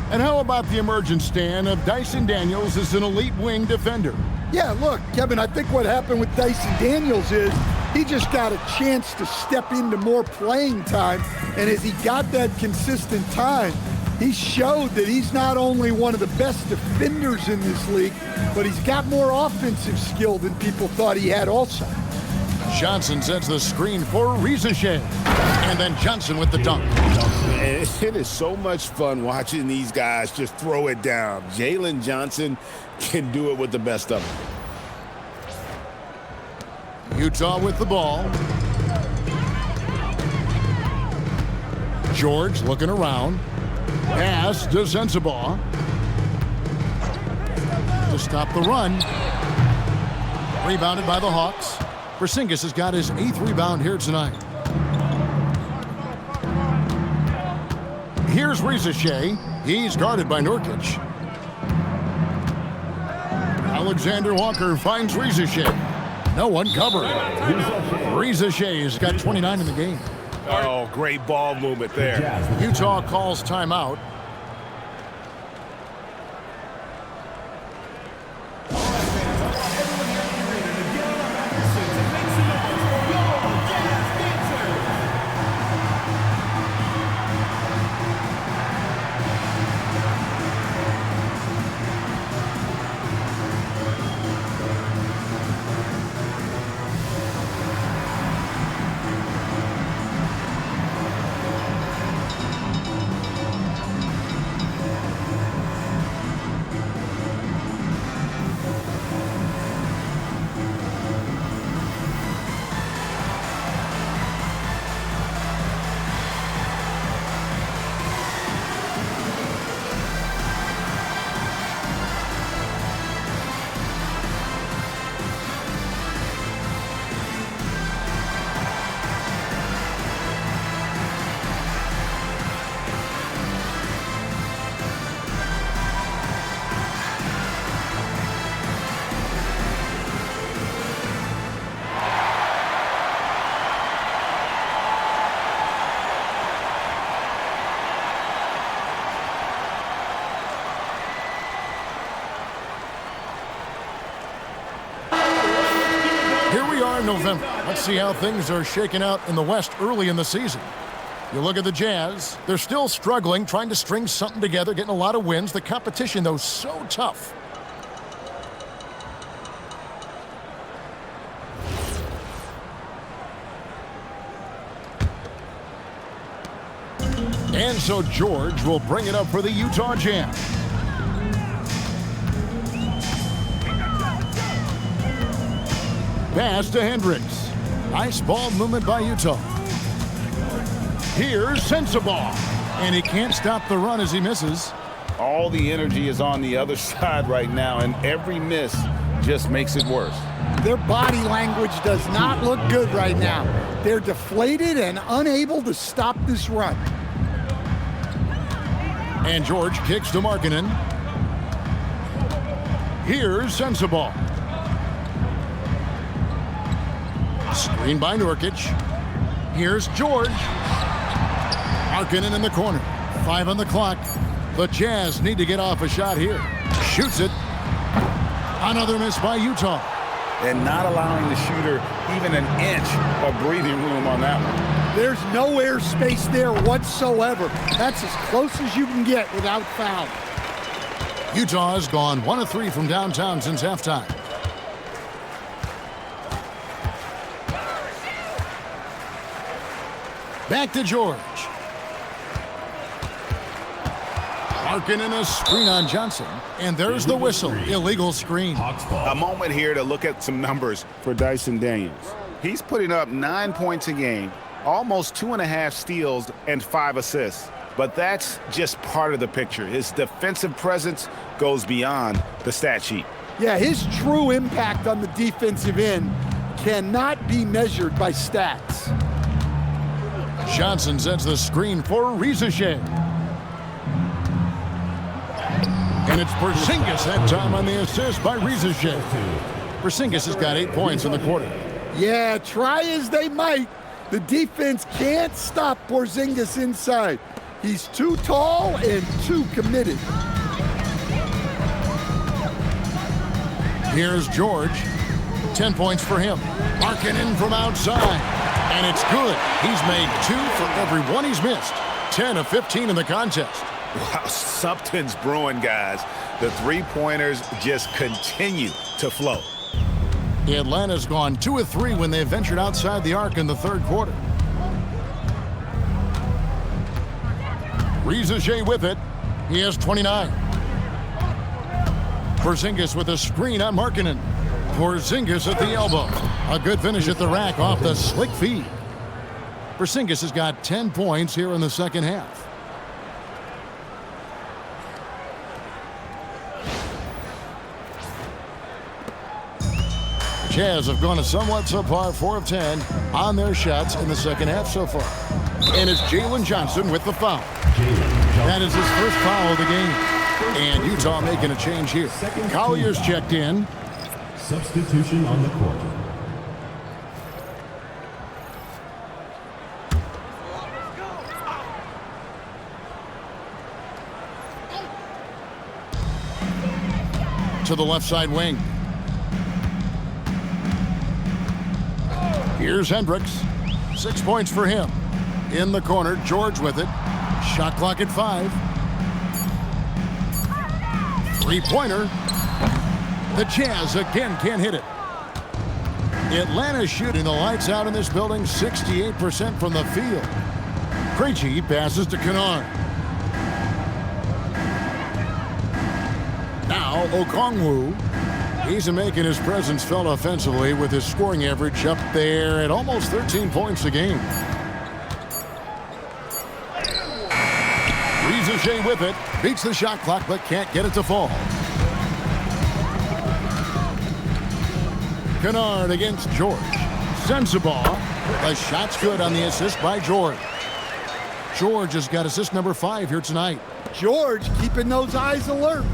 And how about the emergence, Stan, of Dyson Daniels as an elite wing defender? Yeah, look, Kevin, I think what happened with Dyson Daniels is he just got a chance to step into more playing time, and as he got that consistent time, he showed that he's not only one of the best defenders in this league, but he's got more offensive skill than people thought he had also. Johnson sets the screen for Rizachet, and then Johnson with the dunk. It is so much fun watching these guys just throw it down. Jalen Johnson can do it with the best of them. Utah with the ball. George looking around. Pass to Sensabaugh. To stop the run. Rebounded by the Hawks. Porziņģis has got his 8th rebound here tonight. Here's Rizachet. He's guarded by Nurkic. Alexander Walker finds Rizachet. No one covered. Rizachet's got 29 in the game. Oh, great ball movement there. Utah calls timeout. November. Let's see how things are shaking out in the West early in the season. You look at the Jazz, they're still struggling, trying to string something together, getting a lot of wins. The competition, though, so tough. And so George will bring it up for the Utah Jazz. Pass to Hendricks. Nice ball movement by Utah. Here's Sensabaugh. And he can't stop the run as he misses. All the energy is on the other side right now, and every miss just makes it worse. Their body language does not look good right now. They're deflated and unable to stop this run. And George kicks to Markkanen. Here's Sensabaugh. Screen by Nurkic. Here's George. Markkanen in the corner. 5 on the clock. The Jazz need to get off a shot here. Shoots it. Another miss by Utah. And not allowing the shooter even an inch of breathing room on that one. There's no air space there whatsoever. That's as close as you can get without foul. Utah has gone 1 of 3 from downtown since halftime. Back to George. Markkanen a screen on Johnson. And there's the whistle. Illegal screen. A moment here to look at some numbers for Dyson Daniels. He's putting up 9 points a game, almost 2.5 steals, and 5 assists. But that's just part of the picture. His defensive presence goes beyond the stat sheet. Yeah, his true impact on the defensive end cannot be measured by stats. Johnson sets the screen for Rizachet. And it's Porziņģis that time on the assist by Rizachet. Porziņģis has got 8 points in the quarter. Yeah, try as they might, the defense can't stop Porziņģis inside. He's too tall and too committed. Here's George. 10 points for him. Markkanen from outside. And it's good. He's made 2 for every 1 he's missed. 10 of 15 in the contest. Wow, something's brewing, guys. The three-pointers just continue to flow. Atlanta's gone 2 of 3 when they ventured outside the arc in the third quarter. Rizachet with it. He has 29. Porziņģis with a screen on Markkanen. Porziņģis at the elbow. A good finish at the rack off the slick feed. Porziņģis has got 10 points here in the second half. The Jazz have gone a somewhat subpar 4 of 10 on their shots in the second half so far. And it's Jalen Johnson with the foul. That is his first foul of the game. And Utah making a change here. Collier's checked in. Substitution on the court. To the left side wing. Here's Hendricks. 6 points for him. In the corner, George with it. Shot clock at 5. Three-pointer. The Jazz again can't hit it. Atlanta shooting the lights out in this building, 68% from the field. Krejci passes to Kennard. Now Okongwu. He's making his presence felt offensively with his scoring average up there at almost 13 points a game. Rizachet with it. Beats the shot clock but can't get it to fall. Kennard against George. Sensabaugh. The shot's good on the assist by George. George has got assist number 5 here tonight. George keeping those eyes alert.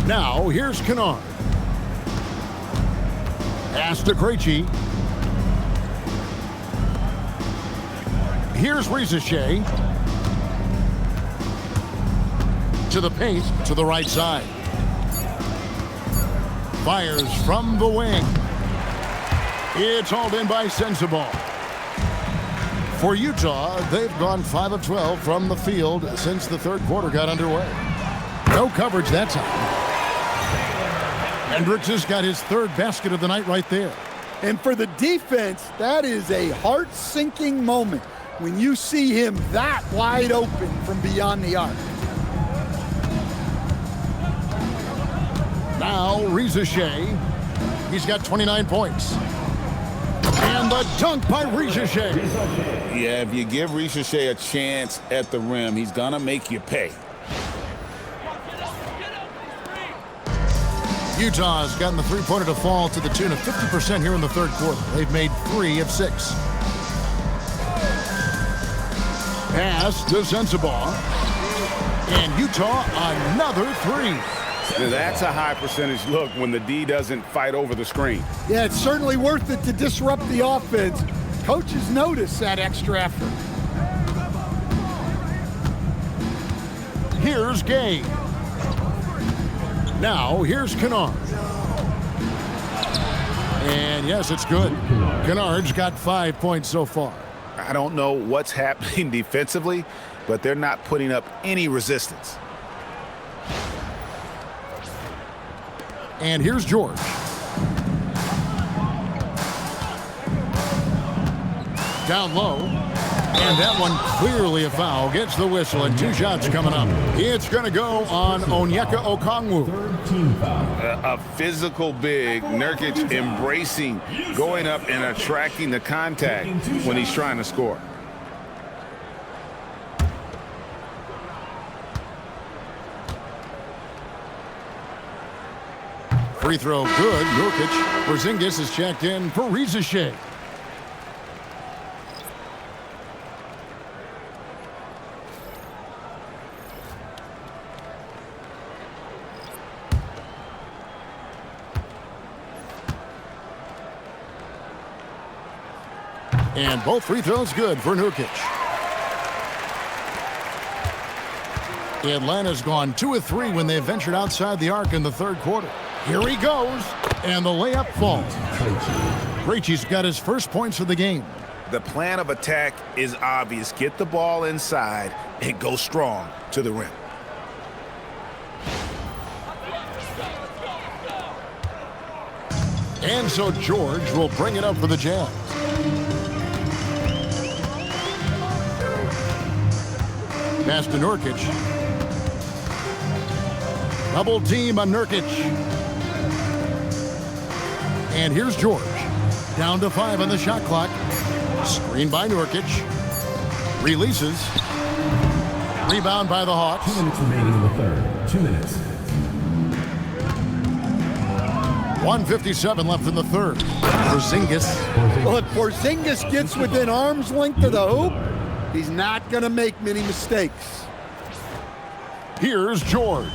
Now, here's Kennard. Pass to Krejci. Here's Rizachet. To the paint, to the right side. Fires from the wing. It's hauled in by Sensabaugh. For Utah, they've gone 5 of 12 from the field since the third quarter got underway. No coverage that time. Hendricks has got his 3rd basket of the night right there. And for the defense, that is a heart-sinking moment when you see him that wide open from beyond the arc. Now, Rizachet. He's got 29 points. And And the dunk by Ricochet. Yeah, if you give Ricochet a chance at the rim, he's going to make you pay. Utah has gotten the three-pointer to fall to the tune of 50% here in the third quarter. They've made 3 of 6. Pass to Sensabaugh. And Utah, another 3. Now that's a high percentage look when the D doesn't fight over the screen. Yeah, it's certainly worth it to disrupt the offense. Coaches notice that extra effort. Here's Gay. Now, here's Kennard. And yes, it's good. Kennard's got 5 points so far. I don't know what's happening defensively, but they're not putting up any resistance. And here's George. Down low. And that one clearly a foul. Gets the whistle and 2 shots coming up. It's going to go on Onyeka Okongwu. A physical big, Nurkic embracing, going up and attracting the contact when he's trying to score. Free throw good. Nurkic. Porziņģis is checked in for Ricochet. And both free throws good for Nurkic. Atlanta's gone 2 of 3 when they ventured outside the arc in the third quarter. Here he goes, and the layup falls. Krejci's got his first points of the game. The plan of attack is obvious. Get the ball inside and go strong to the rim. And so George will bring it up for the Jazz. Pass to Nurkic. Double team on Nurkic. And here's George. Down to 5 on the shot clock. Screen by Nurkic. Releases. Rebound by the Hawks. 2 minutes remaining in the third. 2 minutes. 1:57 left in the third. Porziņģis. Well, if Porziņģis gets within arm's length of the hoop, he's not going to make many mistakes. Here's George.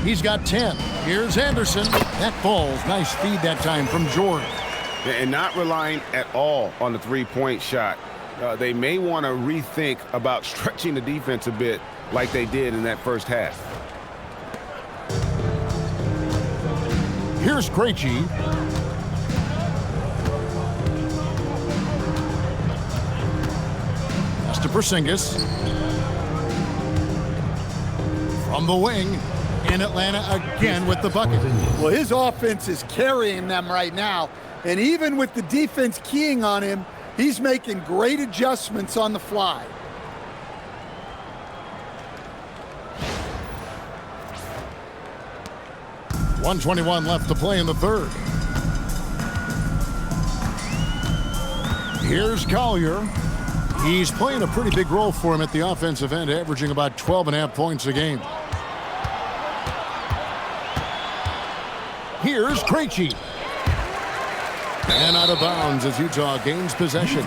He's got 10. Here's Anderson. That falls. Nice feed that time from George. And not relying at all on the three-point shot. They may want to rethink about stretching the defense a bit like they did in that first half. Here's Krejci. Pass to Porziņģis. From the wing. And Atlanta again with the bucket. Well, his offense is carrying them right now. And even with the defense keying on him, he's making great adjustments on the fly. .121 left to play in the third. Here's Collier. He's playing a pretty big role for him at the offensive end, averaging about 12.5 points a game. Here's Krejci. And out of bounds as Utah gains possession.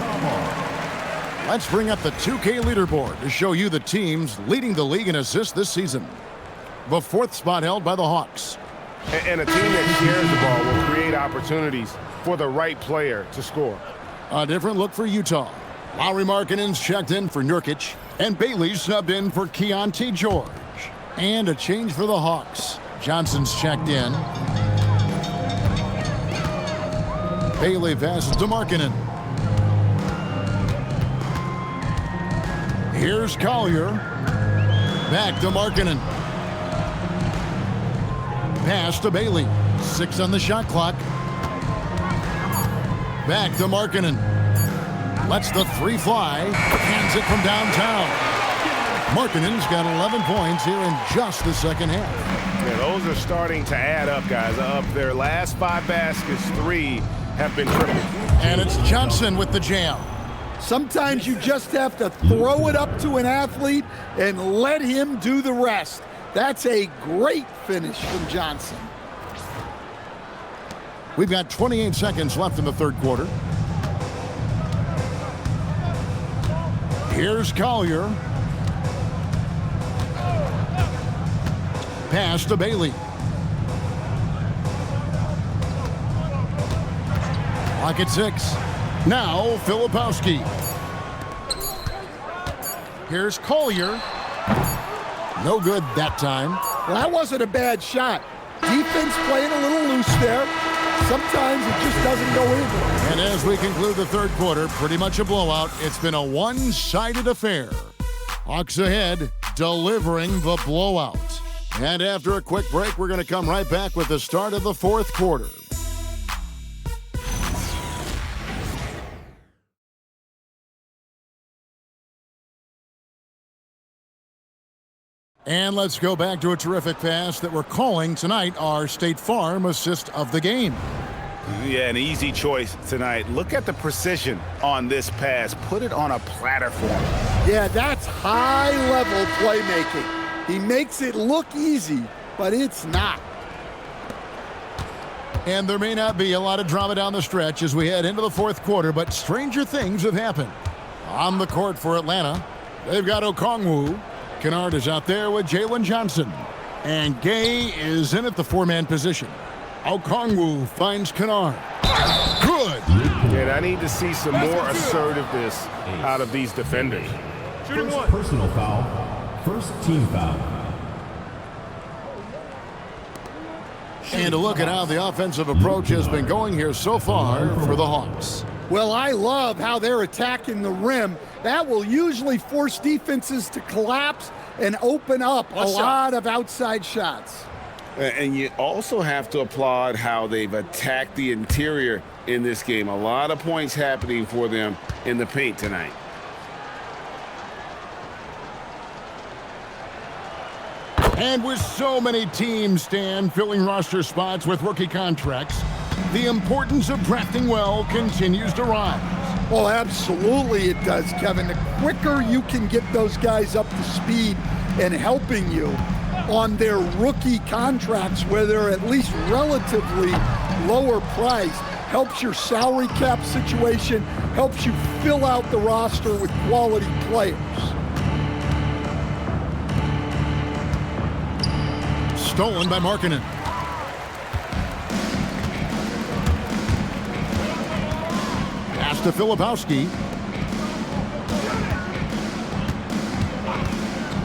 Let's bring up the 2K leaderboard to show you the teams leading the league in assists this season. The 4th spot held by the Hawks. And a team that shares the ball will create opportunities for the right player to score. A different look for Utah. Lauri Markkanen's checked in for Nurkic, and Bailey's subbed in for Keyonte George. And a change for the Hawks. Johnson's checked in. Bailey passes to Markkanen. Here's Collier. Back to Markkanen. Pass to Bailey. 6 on the shot clock. Back to Markkanen. Lets the 3 fly. Hands it from downtown. Markkanen's got 11 points here in just the second half. Yeah, those are starting to add up, guys. Up their last 5 baskets, 3 have been critical. And it's Johnson with the jam. Sometimes you just have to throw it up to an athlete and let him do the rest. That's a great finish from Johnson. We've got 28 seconds left in the third quarter. Here's Collier. Pass to Bailey. Clock at 6. Now Filipowski. Here's Collier. No good that time. Well, that wasn't a bad shot. Defense playing a little loose there. Sometimes it just doesn't go in. And as we conclude the third quarter, pretty much a blowout. It's been a one-sided affair. Hawks ahead, delivering the blowout. And after a quick break, we're going to come right back with the start of the fourth quarter. And let's go back to a terrific pass that we're calling tonight our State Farm assist of the game. Yeah, an easy choice tonight. Look at the precision on this pass. Put it on a platter for him. Yeah, that's high-level playmaking. He makes it look easy, but it's not. And there may not be a lot of drama down the stretch as we head into the fourth quarter, but stranger things have happened. On the court for Atlanta, they've got Okongwu. Kennard is out there with Jalen Johnson. And Gay is in at the four-man position. Okongwu finds Kennard. Good. And I need to see some more assertiveness out of these defenders. First personal foul. First team foul. And a look at how the offensive approach has been going here so far for the Hawks. Well, I love how they're attacking the rim. That will usually force defenses to collapse and open up a lot of outside shots. And you also have to applaud how they've attacked the interior in this game. A lot of points happening for them in the paint tonight. And with so many teams, Stan, filling roster spots with rookie contracts, the importance of drafting well continues to rise. Well, absolutely it does, Kevin. The quicker you can get those guys up to speed and helping you on their rookie contracts where they're at least relatively lower priced, helps your salary cap situation, helps you fill out the roster with quality players. Stolen by Markkanen. Pass to Filipowski.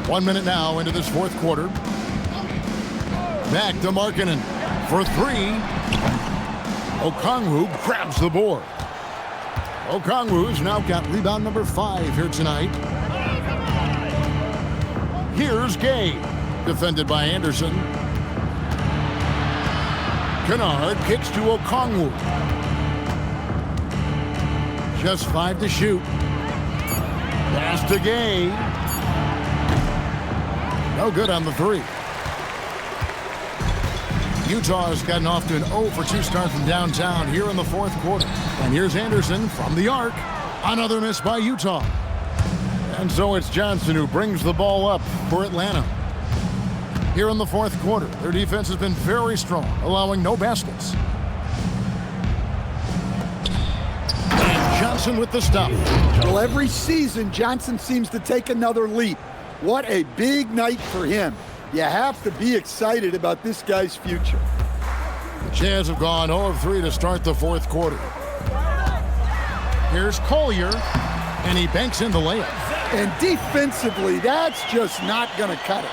1 minute now into this fourth quarter. Back to Markkanen for three. Okongwu grabs the board. Okongwu's now got rebound number 5 here tonight. Here's Gay, defended by Anderson. Kennard kicks to Okongwu. Just 5 to shoot. Pass to Gay. No good on the 3. Utah has gotten off to an 0 for 2 start from downtown here in the fourth quarter. And here's Anderson from the arc. Another miss by Utah. And so it's Johnson who brings the ball up for Atlanta. Here in the fourth quarter, their defense has been very strong, allowing no baskets. And Johnson with the stop. Well, every season, Johnson seems to take another leap. What a big night for him. You have to be excited about this guy's future. The Jazz have gone 0 of 3 to start the fourth quarter. Here's Collier, and he banks in the layup. And defensively, that's just not going to cut it.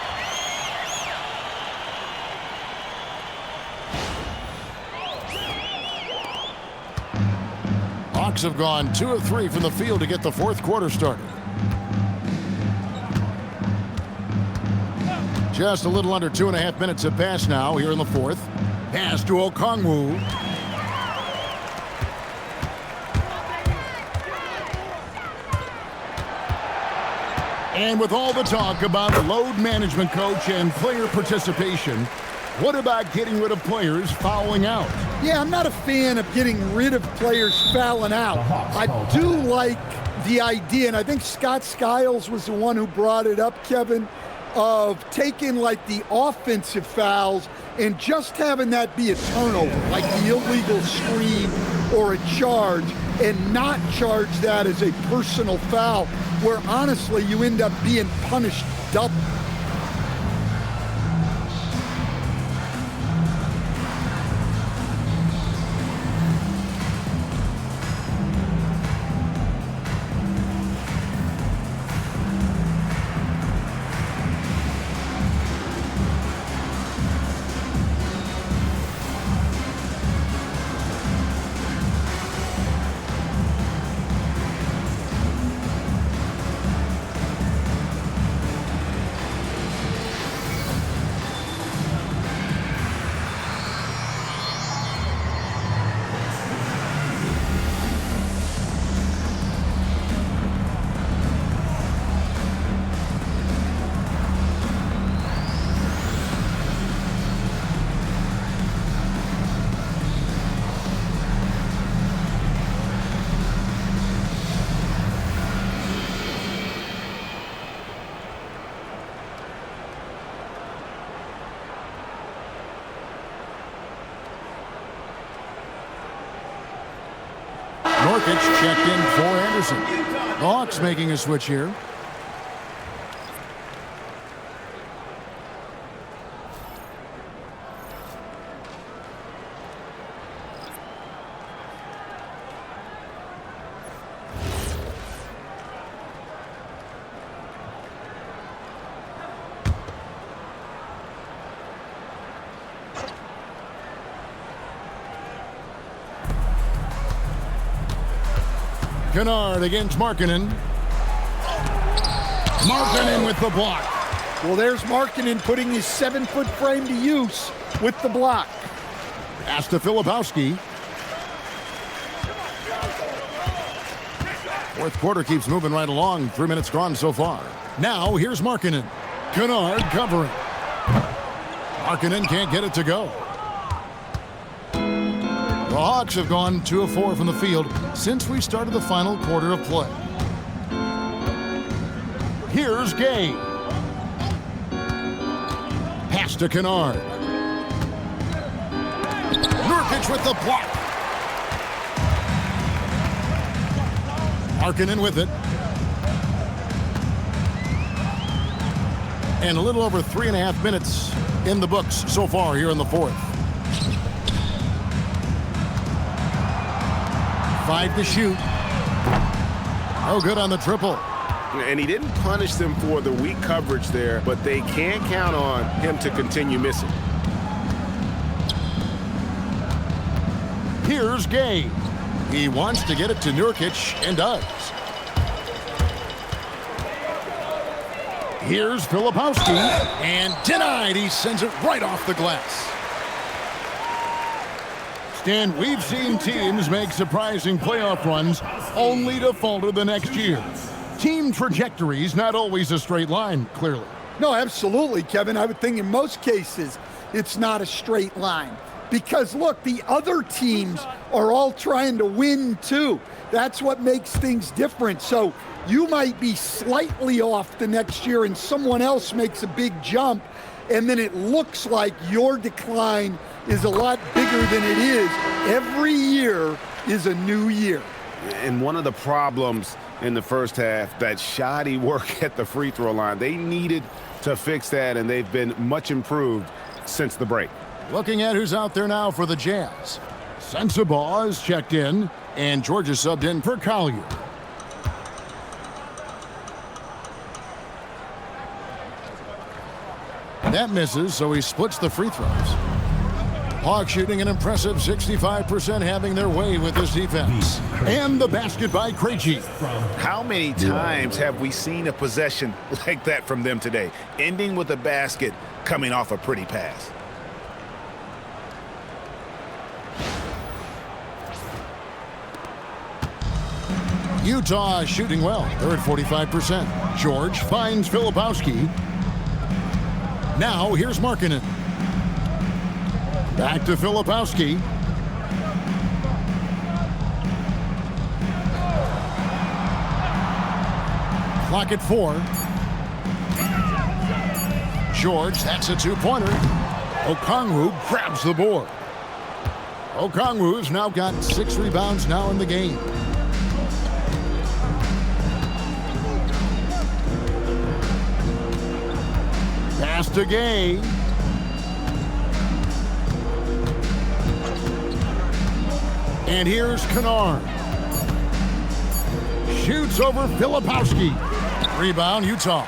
Hawks have gone 2 of 3 from the field to get the fourth quarter started. Just a little under 2.5 minutes have passed now here in the fourth. Pass to Okongwu. And with all the talk about load management, coach, and player participation, what about getting rid of players fouling out? Yeah, I'm not a fan of getting rid of players fouling out. I do like the idea, and I think Scott Skiles was the one who brought it up, Kevin, of taking like the offensive fouls and just having that be a turnover, like the illegal screen or a charge, and not charge that as a personal foul, where honestly you end up being punished double. Nurkic checked in for Anderson. The Hawks making a switch here. Kennard against Markkanen. Markkanen with the block. Well, there's Markkanen putting his 7-foot frame to use with the block. Pass to Filipowski. Fourth quarter keeps moving right along. 3 minutes gone so far. Now here's Markkanen. Kennard covering. Markkanen can't get it to go. The Hawks have gone 2 of 4 from the field since we started the final quarter of play. Here's Gay. Pass to Kennard. Nurkic with the block. Markkanen with it. And a little over 3.5 minutes in the books so far here in the fourth. 5 to shoot. No good on the triple. And he didn't punish them for the weak coverage there, but they can't count on him to continue missing. Here's Gay. He wants to get it to Nurkic and does. Here's Filipowski and denied. He sends it right off the glass. And we've seen teams make surprising playoff runs only to falter the next year. Team trajectories not always a straight line, clearly. No, absolutely, Kevin. I would think in most cases it's not a straight line. Because, look, the other teams are all trying to win, too. That's what makes things different. So you might be slightly off the next year and someone else makes a big jump, and then it looks like your decline is a lot bigger than it is. Every year is a new year. And one of the problems in the first half, that shoddy work at the free throw line. They needed to fix that, and they've been much improved since the break. Looking at who's out there now for the Jazz. Sensabaugh is checked in, and George is subbed in for Collier. That misses, so he splits the free throws. Hawks shooting an impressive 65%, having their way with this defense. And the basket by Krejci. How many times have we seen a possession like that from them today, ending with a basket coming off a pretty pass? Utah shooting well. They're at 45%. George finds Filipowski. Now here's Markkanen. Back to Filipowski. clock at 4. George, that's a two-pointer. Okongwu grabs the board. Okongwu's now got 6 rebounds now in the game. Pass to Gay. And here's Kennard. Shoots over Filipowski. Rebound, Utah.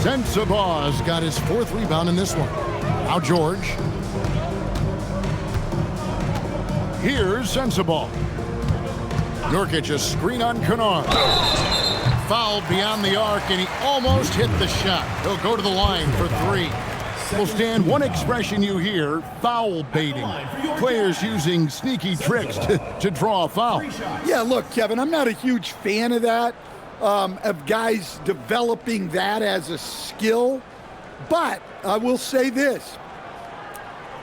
Sensabaugh's got his 4th rebound in this one. Now George. Here's Sensabaugh. Nurkic a screen on Kennard. Fouled beyond the arc, and he almost hit the shot. He'll go to the line for 3. Well, Stan, one expression you hear, foul baiting. Players using sneaky tricks to draw a foul. Yeah, look, Kevin, I'm not a huge fan of that, of guys developing that as a skill. But I will say this.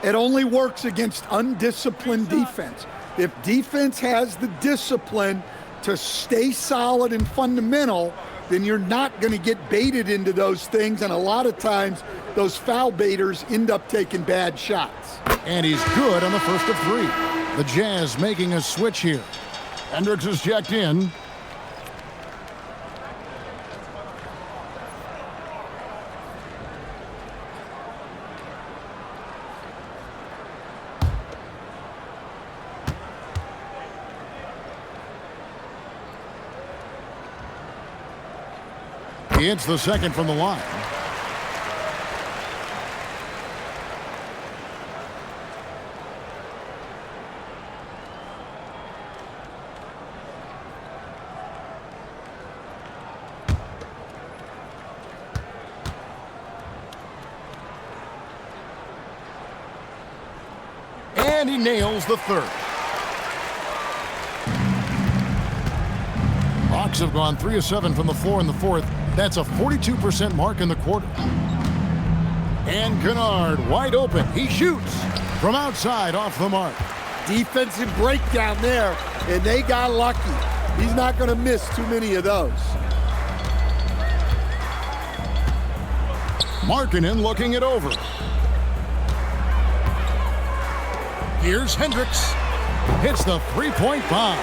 It only works against undisciplined defense. If defense has the discipline to stay solid and fundamental, then you're not going to get baited into those things, and a lot of times those foul baiters end up taking bad shots. And he's good on the first of 3. The Jazz making a switch here. Hendricks is checked in. He hits the second from the line. And he nails the 3rd. Hawks have gone 3 of 7 from the floor in the 4th. That's a 42% mark in the quarter. And Kennard wide open. He shoots from outside off the mark. Defensive breakdown there, and they got lucky. He's not going to miss too many of those. Markkanen looking it over. Here's Hendricks. Hits the 3-point bomb.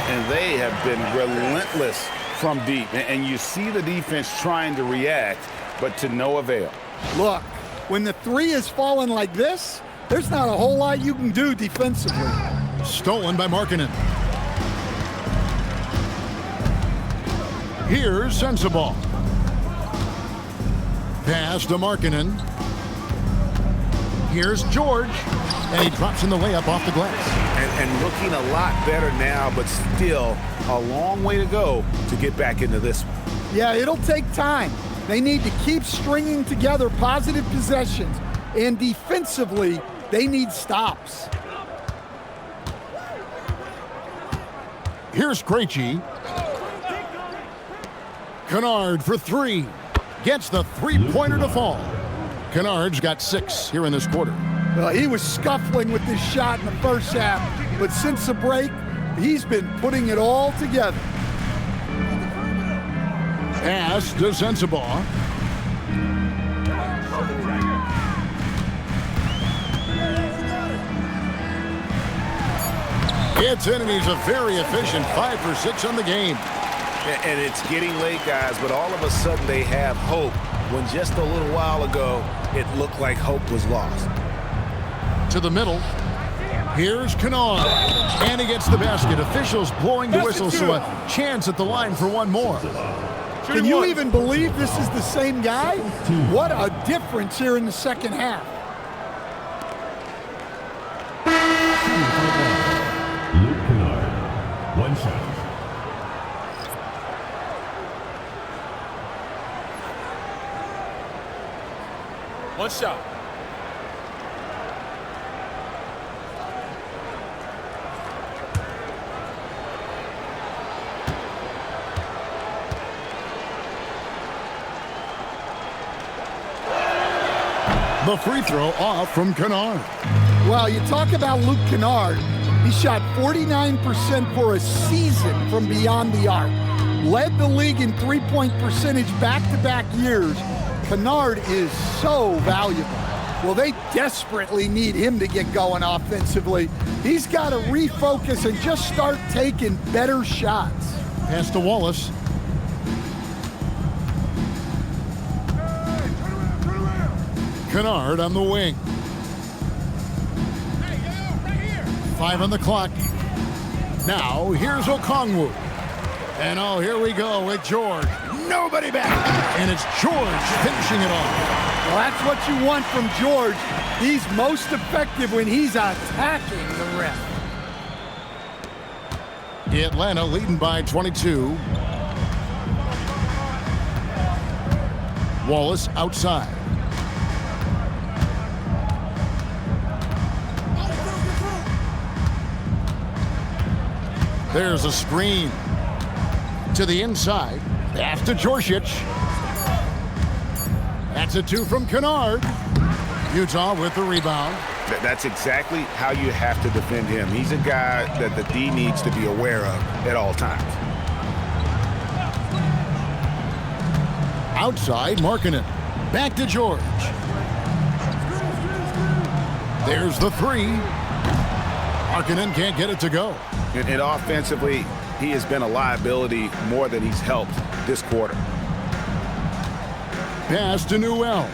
And they have been relentless from deep. And you see the defense trying to react, but to no avail. Look, when the 3 is falling like this, there's not a whole lot you can do defensively. Stolen by Markkanen. Here's Sensabaugh. Pass to Markkanen. Here's George. And he drops in the layup off the glass. And looking a lot better now, but still a long way to go to get back into this one. Yeah, it'll take time. They need to keep stringing together positive possessions. And defensively, they need stops. Here's Krejci. Kennard for 3. Gets the 3-pointer to fall. Kennard's got 6 here in this quarter. Well, he was scuffling with this shot in the first half, but since the break, he's been putting it all together. Pass to Sensabaugh. It's in, and he's a very efficient 5 for 6 on the game. And it's getting late, guys, but all of a sudden they have hope when just a little while ago it looked like hope was lost. To the middle. Here's Kennard. And he gets the basket. Officials blowing the whistle, so a chance at the line for one more. Can you even believe this is the same guy? What a difference here in the second half. Luke Kennard, 1 shot. One shot. The free throw off from Kennard. Well, you talk about Luke Kennard. He shot 49% for a season from beyond the arc. led the league in three-point percentage back-to-back years. Kennard is so valuable. Well, they desperately need him to get going offensively. He's got to refocus and just start taking better shots. Pass to Wallace. Kennard on the wing. 5 on the clock. Now, here's Okongwu. And oh, here we go with George. Nobody back. And it's George finishing it off. Well, that's what you want from George. He's most effective when he's attacking the rim. Atlanta leading by 22. Wallace outside. There's a screen to the inside. Pass to Georgic. That's a 2 from Kennard. Utah with the rebound. That's exactly how you have to defend him. He's a guy that the D needs to be aware of at all times. Outside, Markkanen. Back to George. There's the 3. Markkanen can't get it to go. And offensively, he has been a liability more than he's helped this quarter. Pass to Newell.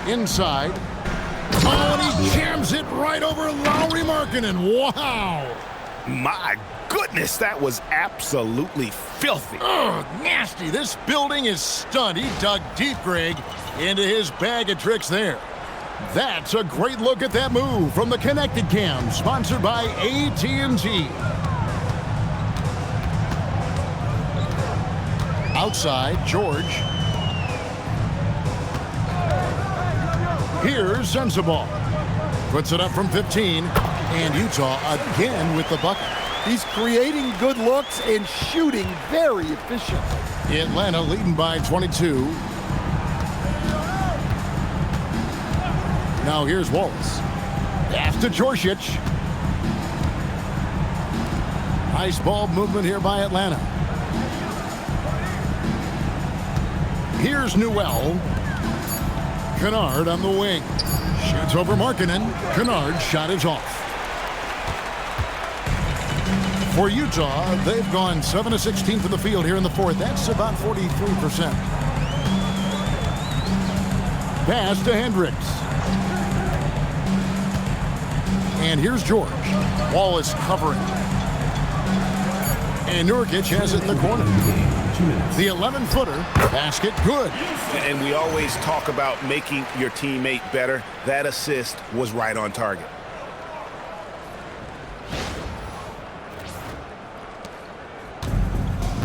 Inside. Oh, and he jams it right over Lauri Markkanen. Wow. My goodness, that was absolutely filthy. Ugh, nasty. This building is stunned. He dug deep, Greg, into his bag of tricks there. That's a great look at that move from the Connected Cam, sponsored by AT&T. Outside, George. Here's Sensabaugh. Puts it up from 15, and Utah again with the bucket. He's creating good looks and shooting very efficient. Atlanta leading by 22. Now here's Wallace. Pass to Georgic. Nice ball movement here by Atlanta. Here's Newell. Kennard on the wing. Shoots over Markkanen. Kennard's shot is off. For Utah, they've gone 7 of 16 from the field here in the fourth. That's about 43%. Pass to Hendricks. And here's George. Wallace covering. And Nurkic has it in the corner. The 11-footer, basket good. And we always talk about making your teammate better. That assist was right on target.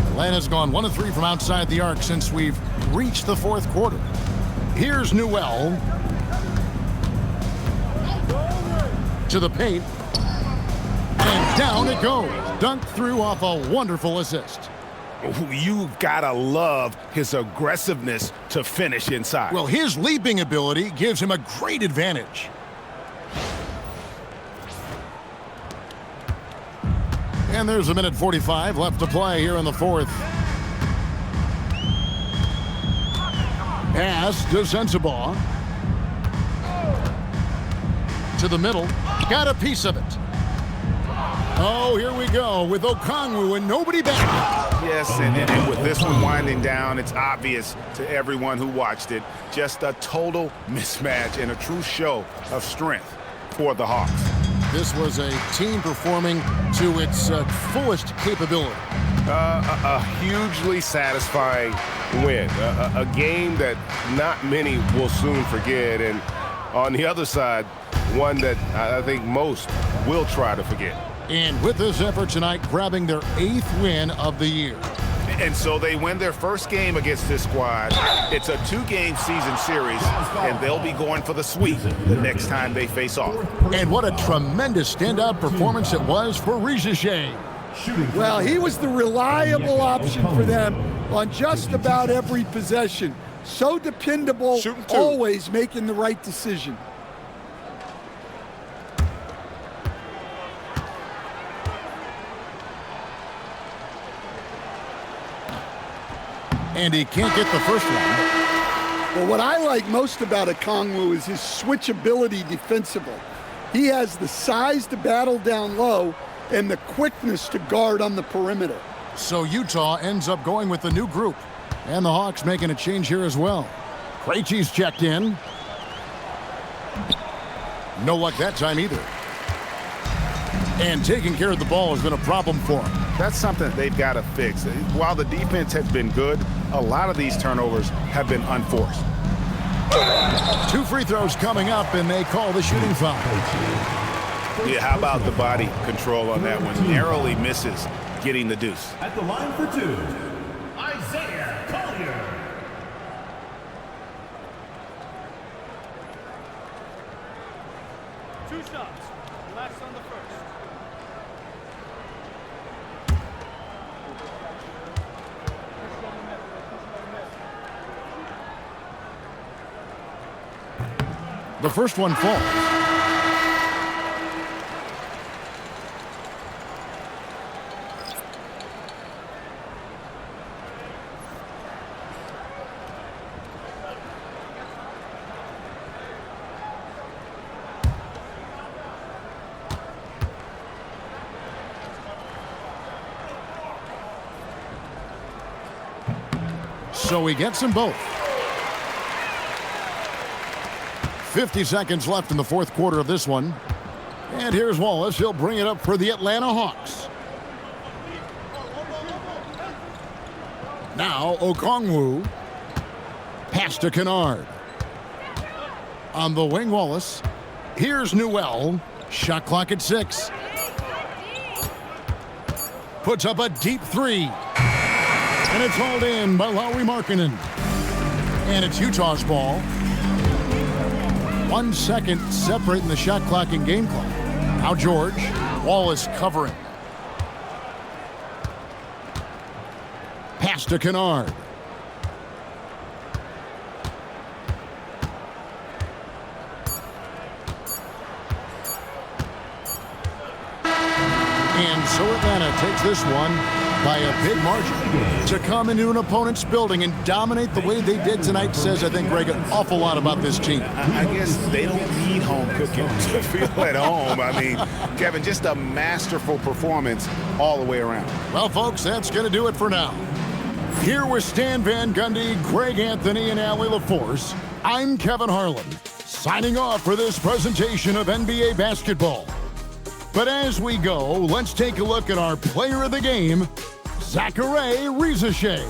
Atlanta's gone 1 of 3 from outside the arc since we've reached the fourth quarter. Here's Newell. To the paint. And down it goes. Dunked through off a wonderful assist. You've got to love his aggressiveness to finish inside. Well, his leaping ability gives him a great advantage. And there's a minute 45 left to play here in the fourth. Pass to Sensabaugh. To the middle. Got a piece of it. Oh, here we go with Okongwu and nobody back. Yes, and with this one winding down, it's obvious to everyone who watched it. Just a total mismatch and a true show of strength for the Hawks. This was a team performing to its fullest capability. A hugely satisfying win. A game that not many will soon forget. And on the other side, one that I think most will try to forget. And with this effort tonight, grabbing their 8th win of the year. And so they win their first game against this squad. It's a 2-game season series, and they'll be going for the sweep the next time they face off. And what a tremendous standout performance it was for Riziche. Well, he was the reliable option for them on just about every possession. So dependable, always making the right decision. And he can't get the first one. Well, what I like most about Okongwu is his switchability defensively. He has the size to battle down low and the quickness to guard on the perimeter. So Utah ends up going with the new group. And the Hawks making a change here as well. Krejci's checked in. No luck that time either. And taking care of the ball has been a problem for him. That's something that they've got to fix. While the defense has been good, a lot of these turnovers have been unforced. 2 free throws coming up, and they call the shooting foul. Yeah, how about the body control on that one? Narrowly misses getting the deuce. At the line for 2, Isaiah Collier. Two shots. Last on the first. The first one falls. So he gets them both. 50 seconds left in the fourth quarter of this one. And here's Wallace. He'll bring it up for the Atlanta Hawks. Now Okongwu. Pass to Kennard. On the wing, Wallace. Here's Newell. Shot clock at 6. Puts up a deep 3. And it's hauled in by Lauri Markkanen. And it's Utah's ball. 1 second separating the shot clock and game clock. Now George. Wallace covering. Pass to Kennard. And so Atlanta takes this one by a big margin. To come into an opponent's building and dominate the way they did tonight says, I think, Greg, an awful lot about this team. I guess they don't need home cooking to feel at home. I mean, Kevin, just a masterful performance all the way around. Well, folks, that's going to do it for now. Here with Stan Van Gundy, Greg Anthony, and Allie LaForce, I'm Kevin Harlan, signing off for this presentation of NBA basketball. But as we go, let's take a look at our player of the game, Zachary Risacher.